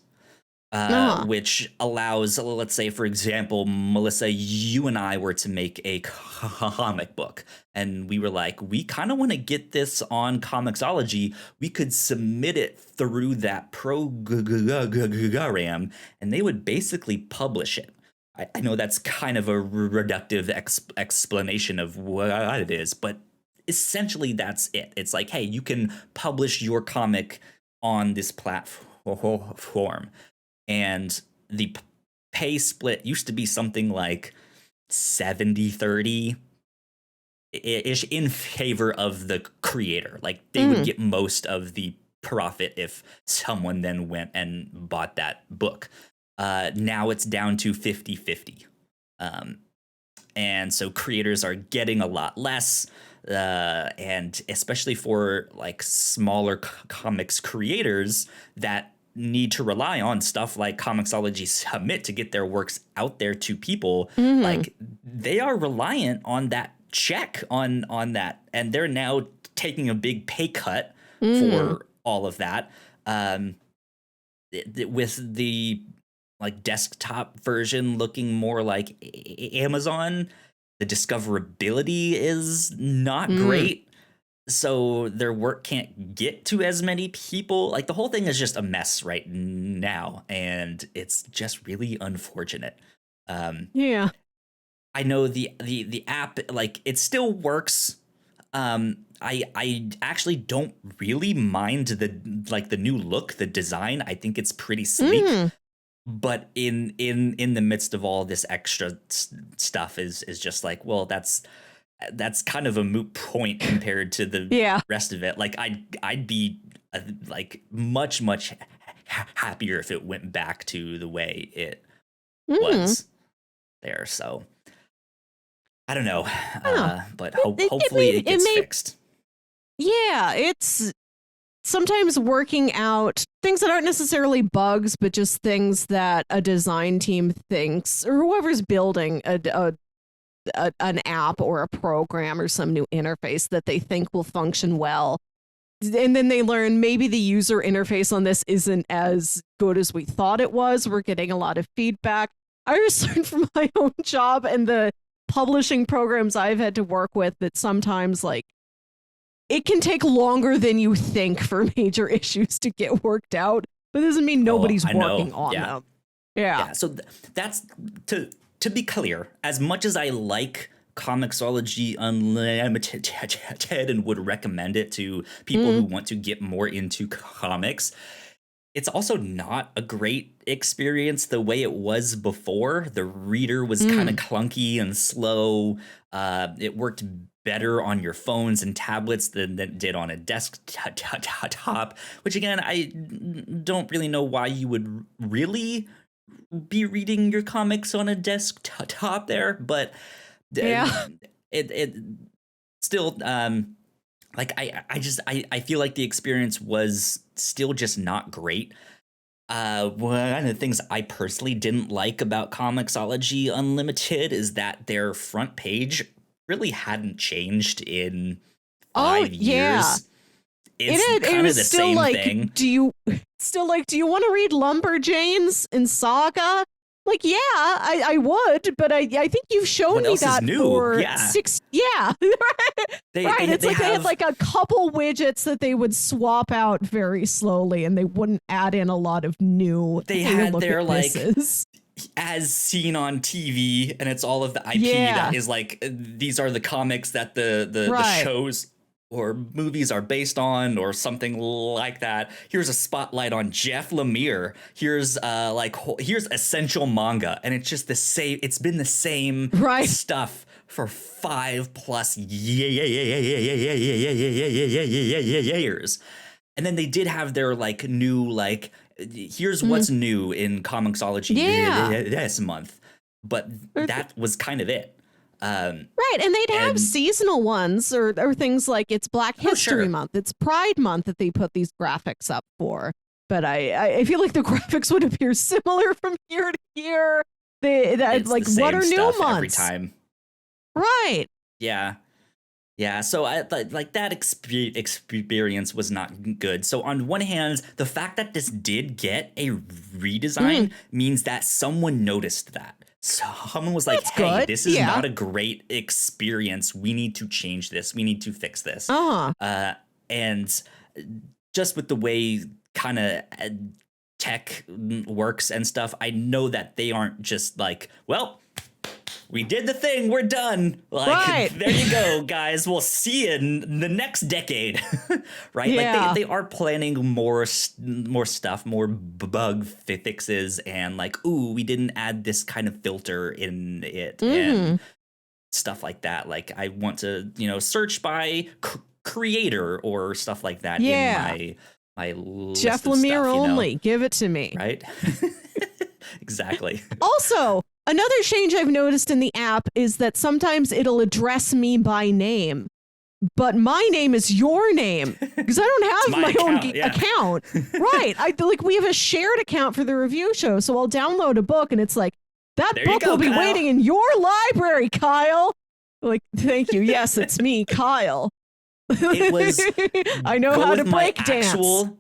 Speaker 1: which allows, let's say, for example, Melissa, you and I were to make a comic book, and we were like, we kind of want to get this on Comixology. We could submit it through that program, and they would basically publish it. I know that's kind of a reductive explanation of what it is, but essentially that's it. It's like, hey, you can publish your comic on this platform. And the pay split used to be something like 70-30, ish in favor of the creator. Like they would get most of the profit if someone then went and bought that book. Now it's down to 50-50. And so creators are getting a lot less. And especially for like smaller comics creators that need to rely on stuff like Comixology Submit to get their works out there to people, like they are reliant on that check on that, and they're now taking a big pay cut for all of that. With the like desktop version looking more like Amazon, the discoverability is not great. So their work can't get to as many people. Like the whole thing is just a mess right now, and it's just really unfortunate.
Speaker 2: Yeah.
Speaker 1: I know the app, like it still works. I actually don't really mind the new look, the design. I think it's pretty sleek. But in the midst of all this extra stuff is just like, well, that's kind of a moot point compared to the rest of it. Like I'd be like much happier if it went back to the way it was there. So I don't know, but hopefully it gets fixed.
Speaker 2: Yeah, it's sometimes working out things that aren't necessarily bugs, but just things that a design team thinks, or whoever's building an app or a program or some new interface that they think will function well. And then they learn maybe the user interface on this isn't as good as we thought it was. We're getting a lot of feedback. I just learned from my own job and the publishing programs I've had to work with that sometimes like it can take longer than you think for major issues to get worked out, but it doesn't mean nobody's working on them. Yeah.
Speaker 1: So that's to be clear, as much as I like Comixology Unlimited and would recommend it to people who want to get more into comics, it's also not a great experience the way it was before. The reader was kind of clunky and slow. It worked better on your phones and tablets than it did on a desktop, which again, I don't really know why you would really be reading your comics on a desktop there, but it still like I feel like the experience was still just not great. One of the things I personally didn't like about Comixology Unlimited is that their front page really hadn't changed in 5 years. It's kind of the same thing.
Speaker 2: Do you want to read Lumberjanes and Saga? Like, yeah, I would, but I think you've shown me that for 6. Yeah, They had like a couple widgets that they would swap out very slowly, and they wouldn't add in a lot of new.
Speaker 1: They had their like as seen on TV, and it's all of the IP that is like these are the comics that the shows or movies are based on, or something like that. Here's a spotlight on Jeff Lemire. Here's here's essential manga, and it's just the same. It's been the same stuff for 5+ years. And then they did have their like new like here's what's new in Comixology this month, but that was kind of it.
Speaker 2: And they'd have seasonal ones or things like it's Black History Month, it's Pride Month that they put these graphics up for. But I feel like the graphics would appear similar from year to year. It's like the what are new months
Speaker 1: every time?
Speaker 2: Right.
Speaker 1: Yeah. So like that experience was not good. So on one hand, the fact that this did get a redesign means that someone noticed that. Someone was like, hey, this is not a great experience. We need to change this. We need to fix this. And just with the way kind of tech works and stuff, I know that they aren't just like, well, we did the thing, we're done. Like, there you go, guys. We'll see you in the next decade. Right?
Speaker 2: Yeah.
Speaker 1: Like they are planning more stuff, more bug fixes, and like, ooh, we didn't add this kind of filter in it. And stuff like that. Like I want to, search by creator or stuff like that in my list
Speaker 2: Jeff
Speaker 1: of
Speaker 2: Lemire
Speaker 1: stuff,
Speaker 2: only. Give it to me.
Speaker 1: right? Exactly.
Speaker 2: Also, another change I've noticed in the app is that sometimes it'll address me by name, but my name is your name because I don't have my own account. Right. We have a shared account for the review show. So I'll download a book and it's like, that book will be waiting in your library, Kyle. Like, thank you. Yes, it's me, Kyle.
Speaker 1: It was.
Speaker 2: I know how to break dance.
Speaker 1: Actual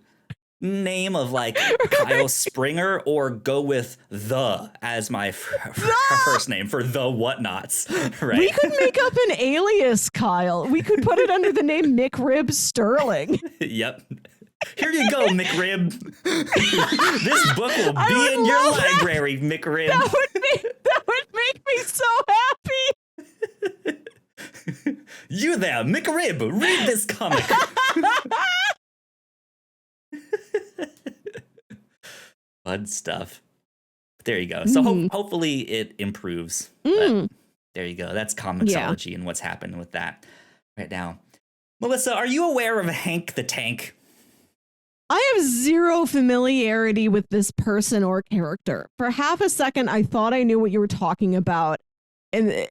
Speaker 1: name of like Kyle Springer, or go with the as my first name for the Whatnots. Right. We
Speaker 2: could make up an alias, Kyle. We could put it under the name McRib Sterling.
Speaker 1: Yep. Here you go, McRib. This book will be in your library, McRib.
Speaker 2: That would make me so happy.
Speaker 1: You there, McRib, read this comic. Fun stuff. There you go. So hopefully it improves. But there you go. That's Comixology and what's happening with that right now. Melissa, are you aware of Hank the Tank?
Speaker 2: I have zero familiarity with this person or character. For half a second, I thought I knew what you were talking about. And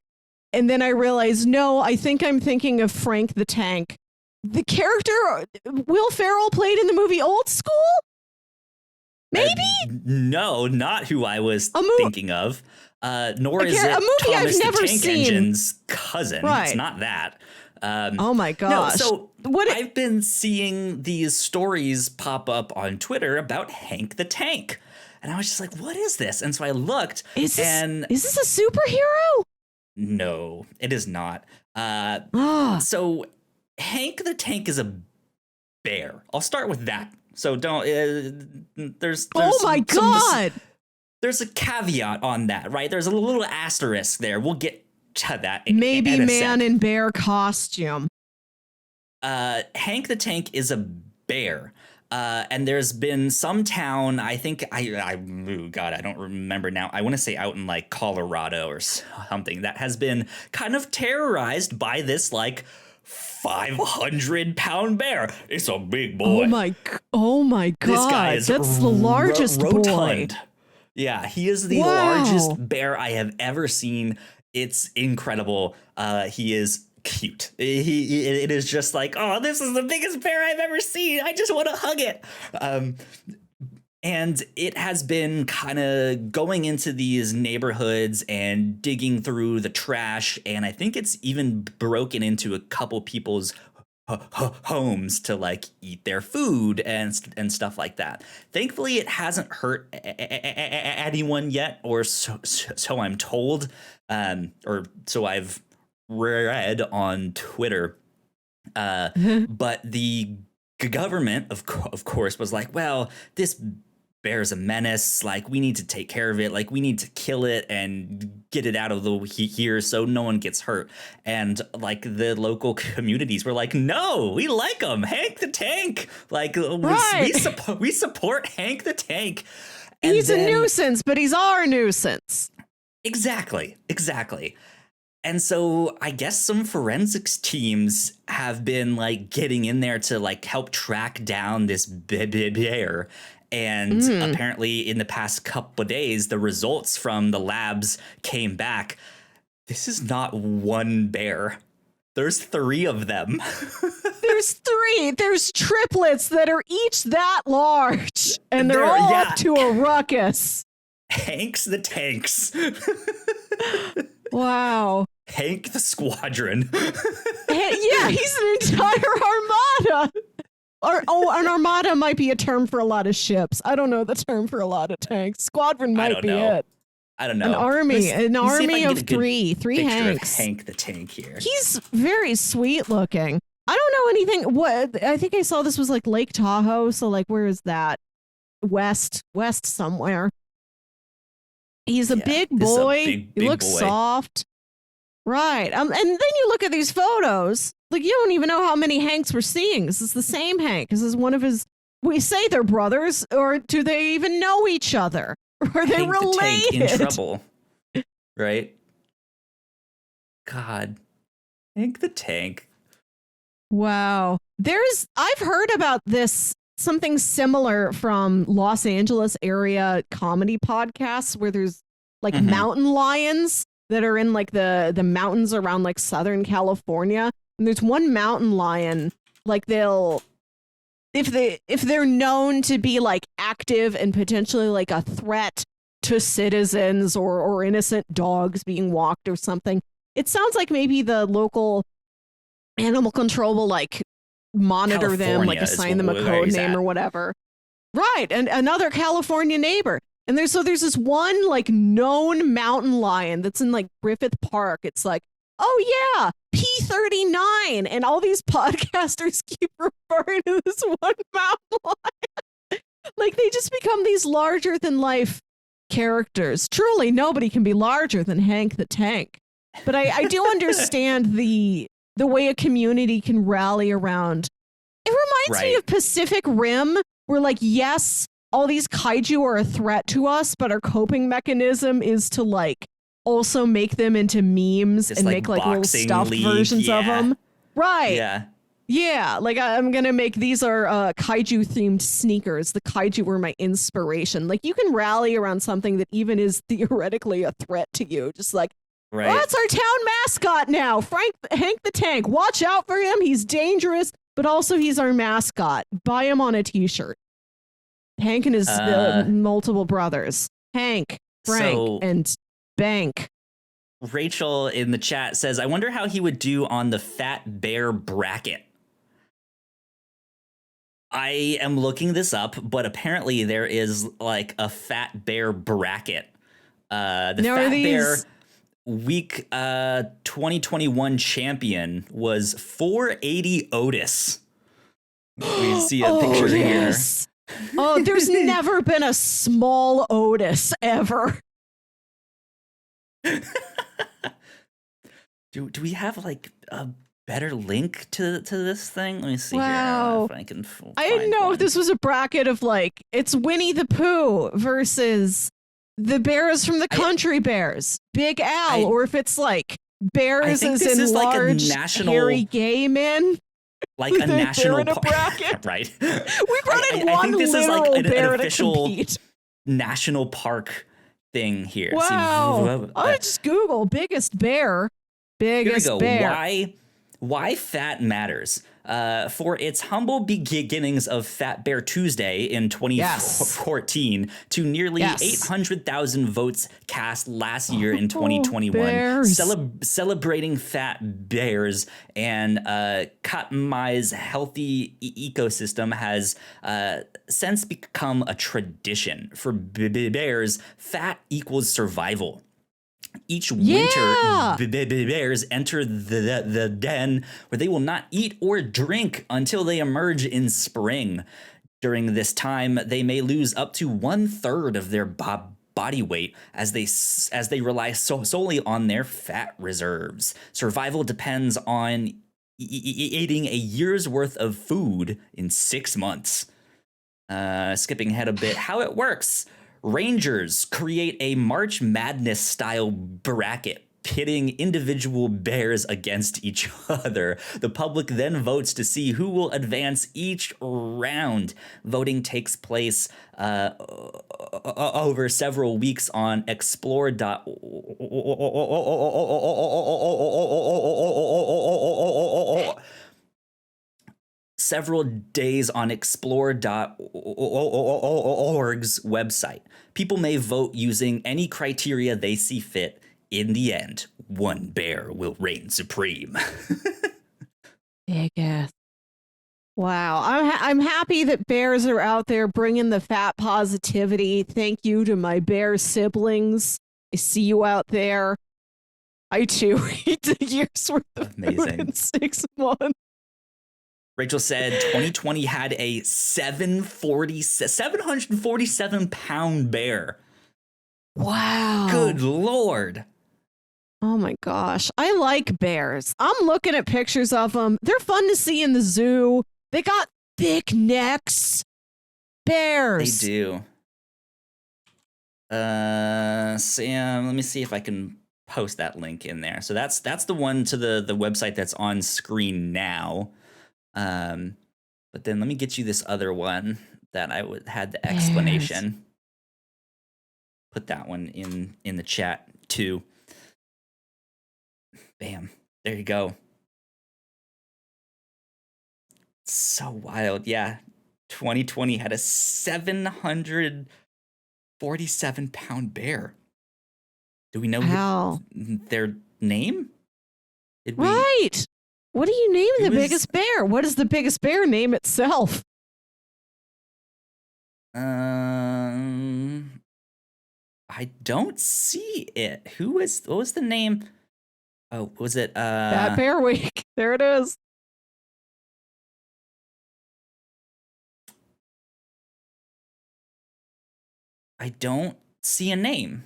Speaker 2: then I realized, no, I think I'm thinking of Frank the Tank. The character Will Ferrell played in the movie Old School? Maybe?
Speaker 1: No, not who I was thinking of. Nor is it
Speaker 2: a movie
Speaker 1: Thomas
Speaker 2: I've never
Speaker 1: the Tank
Speaker 2: seen.
Speaker 1: Engine's cousin.
Speaker 2: Right.
Speaker 1: It's not that.
Speaker 2: Oh my gosh.
Speaker 1: No, so I've been seeing these stories pop up on Twitter about Hank the Tank. And I was just like, what is this? And so I looked.
Speaker 2: Is this a superhero?
Speaker 1: No, it is not. So Hank the Tank is a bear. I'll start with that. So don't, there's
Speaker 2: oh my God.
Speaker 1: There's a caveat on that, right? There's a little asterisk there. We'll get to that.
Speaker 2: Maybe man in bear costume.
Speaker 1: Hank the Tank is a bear. And there's been some town, I think, God, I don't remember now. I want to say out in like Colorado or something that has been kind of terrorized by this like 500-pound bear. It's a big boy.
Speaker 2: Oh my God.
Speaker 1: This guy is
Speaker 2: that's the largest
Speaker 1: rotund.
Speaker 2: boy.
Speaker 1: Yeah, he is the largest bear I have ever seen. It's incredible. He is cute. It is just like, oh, this is the biggest bear I've ever seen. I just want to hug it. And it has been kind of going into these neighborhoods and digging through the trash. And I think it's even broken into a couple people's homes to like eat their food and stuff like that. Thankfully, it hasn't hurt anyone yet, or so I'm told, or so I've read on Twitter. But the government, of course, was like, well, this bear's a menace. Like, we need to take care of it. Like, we need to kill it and get it out of the here so no one gets hurt. And like the local communities were like, no, we like him. Hank the Tank. Like, we support Hank the Tank. And
Speaker 2: he's a nuisance, but he's our nuisance.
Speaker 1: Exactly. And so I guess some forensics teams have been like getting in there to like help track down this bear. And apparently in the past couple of days, the results from the labs came back. This is not one bear. There's 3 of them.
Speaker 2: There's 3. There's triplets that are each that large. And they're all up to a ruckus.
Speaker 1: Hanks the Tanks.
Speaker 2: Wow.
Speaker 1: Hank the Squadron.
Speaker 2: Yeah, he's an entire armada. An armada might be a term for a lot of ships. I don't know the term for a lot of tanks. Squadron might be it.
Speaker 1: I don't know.
Speaker 2: An army of 3 Hanks.
Speaker 1: Of Hank the Tank here.
Speaker 2: He's very sweet looking. I don't know anything. What I think I saw this was like Lake Tahoe. So like, where is that? West somewhere. He's a big boy. He looks soft. Right. And then you look at these photos. Like, you don't even know how many Hanks we're seeing. This is the same Hank. This is one of his. We say they're brothers, or do they even know each other? Or are they
Speaker 1: Hank
Speaker 2: related?
Speaker 1: The Tank in trouble. Right? God. Hank the Tank.
Speaker 2: Wow. I've heard about this, something similar from Los Angeles area comedy podcasts where there's like mountain lions that are in like the mountains around like Southern California. And there's one mountain lion, like if they're known to be like active and potentially like a threat to citizens or innocent dogs being walked or something, it sounds like maybe the local animal control will like monitor them, like assign them a code name or whatever. Right. And another California neighbor. And there's this one like known mountain lion that's in like Griffith Park. It's like, oh yeah, P39. And all these podcasters keep referring to this one mountain lion. Like they just become these larger than life characters. Truly, nobody can be larger than Hank the Tank. But I do understand the way a community can rally around. It reminds me of Pacific Rim, where like, yes, all these kaiju are a threat to us, but our coping mechanism is to like also make them into memes and make like little stuffed versions of them. Right.
Speaker 1: Yeah.
Speaker 2: Yeah. Like I'm going to make, these are kaiju themed sneakers. The kaiju were my inspiration. Like you can rally around something that even is theoretically a threat to you. Just like, well, that's our town mascot now. Hank the Tank. Watch out for him. He's dangerous, but also he's our mascot. Buy him on a t-shirt. Hank and his multiple brothers. Hank, Frank, and Bank.
Speaker 1: Rachel in the chat says, I wonder how he would do on the Fat Bear bracket. I am looking this up, but apparently there is like a Fat Bear bracket. The Fat Bear week 2021 champion was 480 Otis. We see a picture here.
Speaker 2: Oh, there's never been a small Otis ever.
Speaker 1: Do we have like a better link to this thing? Let me see
Speaker 2: here
Speaker 1: if I can find
Speaker 2: I didn't know if this was a bracket of like, it's Winnie the Pooh versus the bears from the Country Bears, Big Al, or if it's like bears as in large, like national, hairy gay men.
Speaker 1: Like a national
Speaker 2: bracket.
Speaker 1: Right.
Speaker 2: We brought in one literal like bear to compete.
Speaker 1: National park thing here.
Speaker 2: Wow. I just Google biggest bear. Biggest
Speaker 1: here we go.
Speaker 2: Bear.
Speaker 1: Why fat matters. For its humble beginnings of Fat Bear Tuesday in 2014 to nearly 800,000 votes cast last year in 2021, celebrating fat bears and Katmai's healthy ecosystem has since become a tradition. For bears, fat equals survival. Each winter, bears enter the den where they will not eat or drink until they emerge in spring. During this time, they may lose up to 1/3 of their body weight as they rely solely on their fat reserves. Survival depends on eating a year's worth of food in 6 months. Skipping ahead a bit, how it works. Rangers create a March Madness style bracket pitting individual bears against each other. The public then votes to see who will advance each round. Voting takes place over several weeks on explore. Several days on explore.org's website. People may vote using any criteria they see fit. In the end, one bear will reign supreme.
Speaker 2: Biggest. Wow. I'm happy that bears are out there bringing the fat positivity. Thank you to my bear siblings. I see you out there. I too eat a year's worth of food in 6 months.
Speaker 1: Rachel said 2020 had a 747-pound bear.
Speaker 2: Wow.
Speaker 1: Good Lord.
Speaker 2: Oh my gosh. I like bears. I'm looking at pictures of them. They're fun to see in the zoo. They got thick necks. Bears.
Speaker 1: They do. Sam, let me see if I can post that link in there. So that's the one to the website that's on screen now. But then let me get you this other one that I had the explanation. Put that one in the chat too. Bam. There you go. So wild. Yeah. 2020 had a 747-pound bear. Do we know their name?
Speaker 2: Right. What do you name the biggest bear? What does the biggest bear name itself?
Speaker 1: I don't see it. What was the name? Oh, was it
Speaker 2: Fat Bear Week. There it is.
Speaker 1: I don't see a name.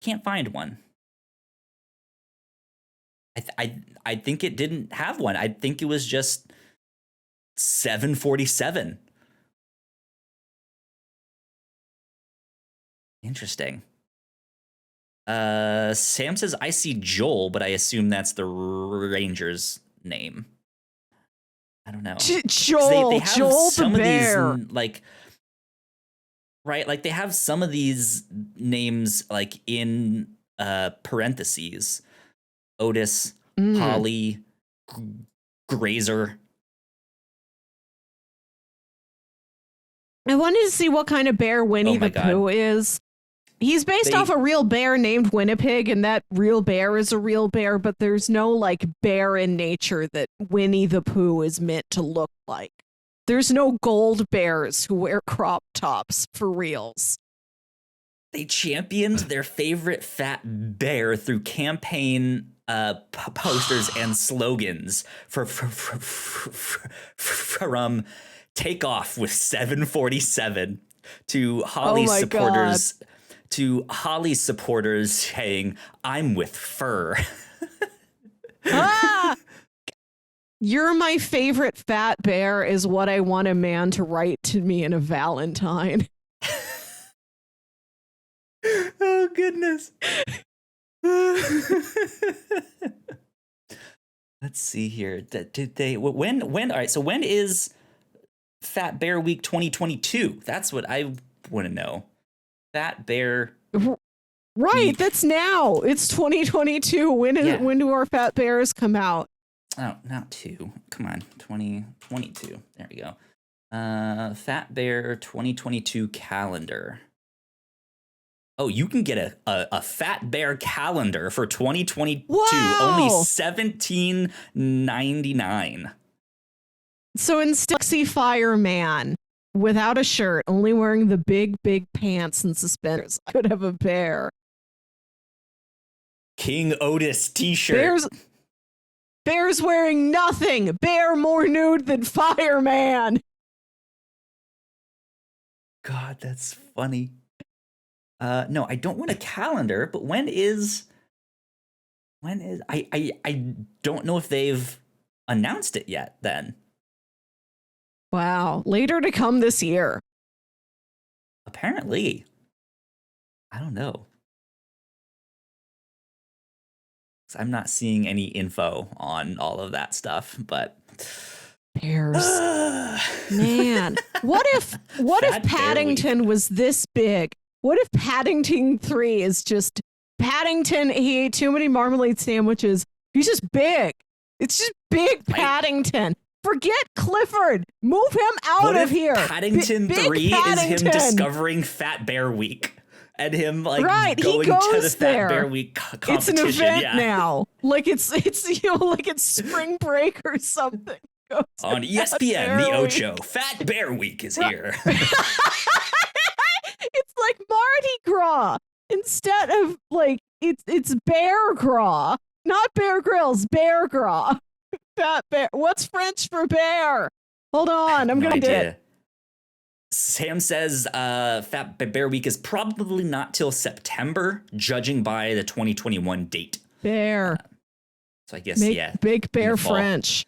Speaker 1: Can't find one. I think it didn't have one. I think it was just 747. Interesting. Sam says I see Joel, but I assume that's the Ranger's name. I don't know.
Speaker 2: Joel,
Speaker 1: they have
Speaker 2: Joel
Speaker 1: some
Speaker 2: the
Speaker 1: of
Speaker 2: bear.
Speaker 1: these like right, like they have some of these names like in parentheses. Otis, Holly, Grazer.
Speaker 2: I wanted to see what kind of bear Winnie the Pooh is. He's based off a real bear named Winnipeg, and that real bear is a real bear, but there's no like bear in nature that Winnie the Pooh is meant to look like. There's no gold bears who wear crop tops for reals.
Speaker 1: They championed their favorite fat bear through campaign posters and slogans from Takeoff with 747 to Holly's supporters. God. To Holly's supporters saying, "I'm with fur."
Speaker 2: You're my favorite fat bear is what I want a man to write to me in a Valentine.
Speaker 1: Oh, goodness. Let's see here. Did they, when, all right, so when is Fat Bear Week 2022? That's what I want to know. Fat Bear.
Speaker 2: Right, that's now. It's 2022. When do our fat bears come out?
Speaker 1: Oh, not two. Come on, 2022. There we go. Fat Bear 2022 calendar. Oh, you can get a Fat Bear calendar for 2022.
Speaker 2: Wow.
Speaker 1: Only $17.99.
Speaker 2: So instead, Sexy Fireman without a shirt, only wearing the big pants and suspenders, I could have a bear.
Speaker 1: King Otis t-shirt.
Speaker 2: Bear's wearing nothing. Bear more nude than Fireman.
Speaker 1: God, that's funny. No, I don't want a calendar, but when is I don't know if they've announced it yet then.
Speaker 2: Wow, later to come this year.
Speaker 1: Apparently. I don't know. I'm not seeing any info on all of that stuff, but
Speaker 2: bears. Man, what if Paddington was this big? What if Paddington 3 is just Paddington, he ate too many marmalade sandwiches. He's just big. It's just big Paddington. Forget Clifford. Move him out of here.
Speaker 1: Paddington 3 is him discovering Fat Bear Week. And him going to the Fat Bear Week competition.
Speaker 2: It's an event now. Like it's like it's spring break or something.
Speaker 1: On ESPN, the Ocho, Fat Bear Week is here.
Speaker 2: It's like Mardi Gras. Instead of like it's Bear Gras. Not Bear Grylls, Bear Gras. Fat Bear. What's French for bear? Hold on, I'm gonna do it.
Speaker 1: Sam says Fat Bear Week is probably not till September, judging by the 2021 date.
Speaker 2: Bear.
Speaker 1: So I guess,
Speaker 2: Big Bear French.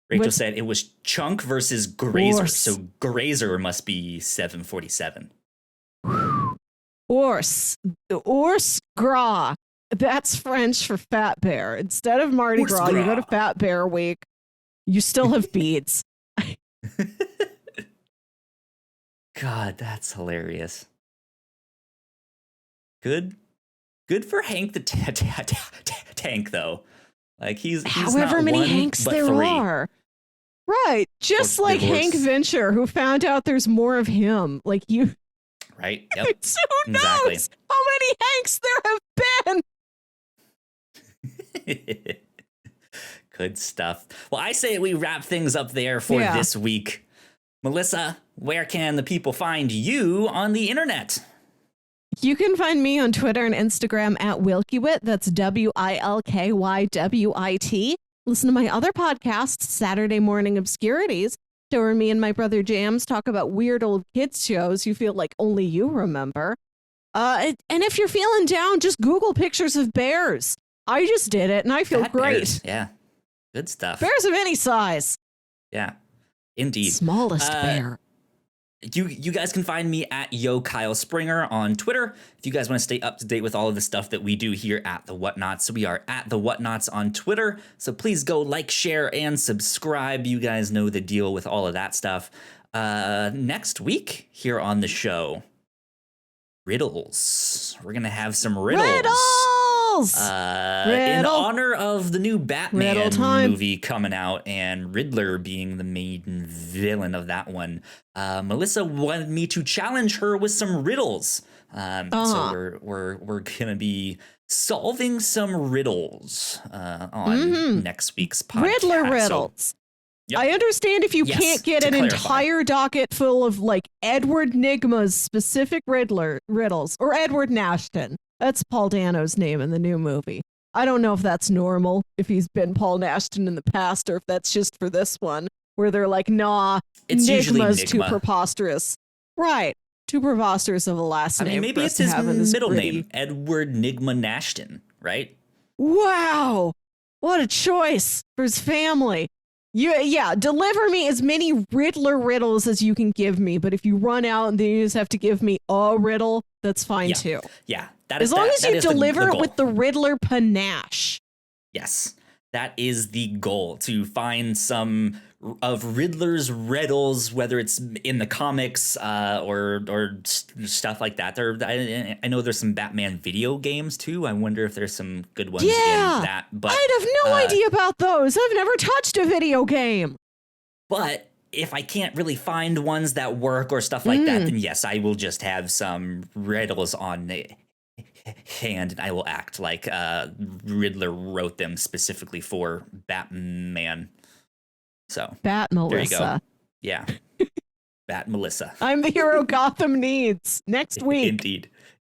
Speaker 1: Rachel said it was Chunk versus Grazer. So Grazer must be 747.
Speaker 2: Ours Gras. That's French for Fat Bear. Instead of Mardi
Speaker 1: Ours
Speaker 2: Gras, you go to
Speaker 1: Gras.
Speaker 2: Fat Bear Week. You still have beads.
Speaker 1: God, that's hilarious. Good for Hank the Tank, though. Like he's
Speaker 2: However
Speaker 1: not
Speaker 2: many
Speaker 1: one,
Speaker 2: Hanks
Speaker 1: but
Speaker 2: there
Speaker 1: 3.
Speaker 2: are. Right. Just
Speaker 1: Or
Speaker 2: like
Speaker 1: divorce.
Speaker 2: Hank Venture, who found out there's more of him. Like you.
Speaker 1: Right? Yep.
Speaker 2: So who
Speaker 1: Exactly.
Speaker 2: knows how many Hanks there have been?
Speaker 1: Good stuff. Well, I say we wrap things up there for this week. Melissa, where can the people find you on the internet?
Speaker 2: You can find me on Twitter and Instagram at Wilkywit. That's WILKYWIT. Listen to my other podcast, Saturday Morning Obscurities, where me and my brother Jams talk about weird old kids shows you feel like only you remember. And if you're feeling down, just Google pictures of bears. I just did it, and I feel
Speaker 1: Fat
Speaker 2: great.
Speaker 1: bears. Yeah. Good stuff.
Speaker 2: Bears of any size.
Speaker 1: Yeah. Indeed.
Speaker 2: Smallest bear.
Speaker 1: You guys can find me at Yo Kyle Springer on Twitter. If you guys want to stay up to date with all of the stuff that we do here at The Whatnots, we are at The Whatnots on Twitter. So please go like, share, and subscribe. You guys know the deal with all of that stuff. Next week here on the show, riddles. We're going to have some riddles. In honor of the new Batman movie coming out and Riddler being the main villain of that one, Melissa wanted me to challenge her with some riddles. So we're gonna be solving some riddles on next week's podcast.
Speaker 2: Riddler riddles.
Speaker 1: Yep.
Speaker 2: I understand if you can't get an entire docket full of like Edward Nygma's specific riddles or Edward Nashton. That's Paul Dano's name in the new movie. I don't know if that's normal, if he's been Paul Nashton in the past, or if that's just for this one, where they're like, nah,
Speaker 1: it's
Speaker 2: Nygma's
Speaker 1: usually
Speaker 2: too preposterous. Right. Too preposterous of a last name.
Speaker 1: I mean, maybe it's his middle name, Edward Nygma Nashton, right?
Speaker 2: Wow. What a choice for his family. Deliver me as many Riddler riddles as you can give me, but if you run out and then you just have to give me a riddle, that's fine too.
Speaker 1: Yeah.
Speaker 2: As long as you deliver it with the Riddler panache.
Speaker 1: Yes, that is the goal, to find some of Riddler's riddles, whether it's in the comics or stuff like that. I know there's some Batman video games too. I wonder if there's some good ones in that. But
Speaker 2: I'd have no idea about those. I've never touched a video game.
Speaker 1: But if I can't really find ones that work or stuff like that, then yes, I will just have some riddles on hand, and I will act like Riddler wrote them specifically for Batman. So
Speaker 2: Bat Melissa.
Speaker 1: There you go. Yeah. Bat Melissa.
Speaker 2: I'm the hero Gotham needs next week.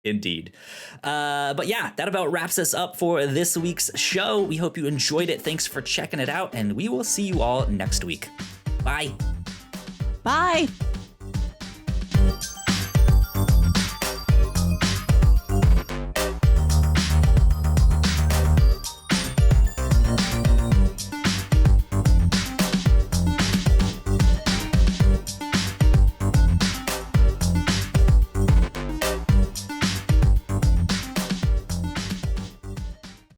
Speaker 1: Indeed. But yeah, that about wraps us up for this week's show. We hope you enjoyed it. Thanks for checking it out, and we will see you all next week. Bye.
Speaker 2: Bye.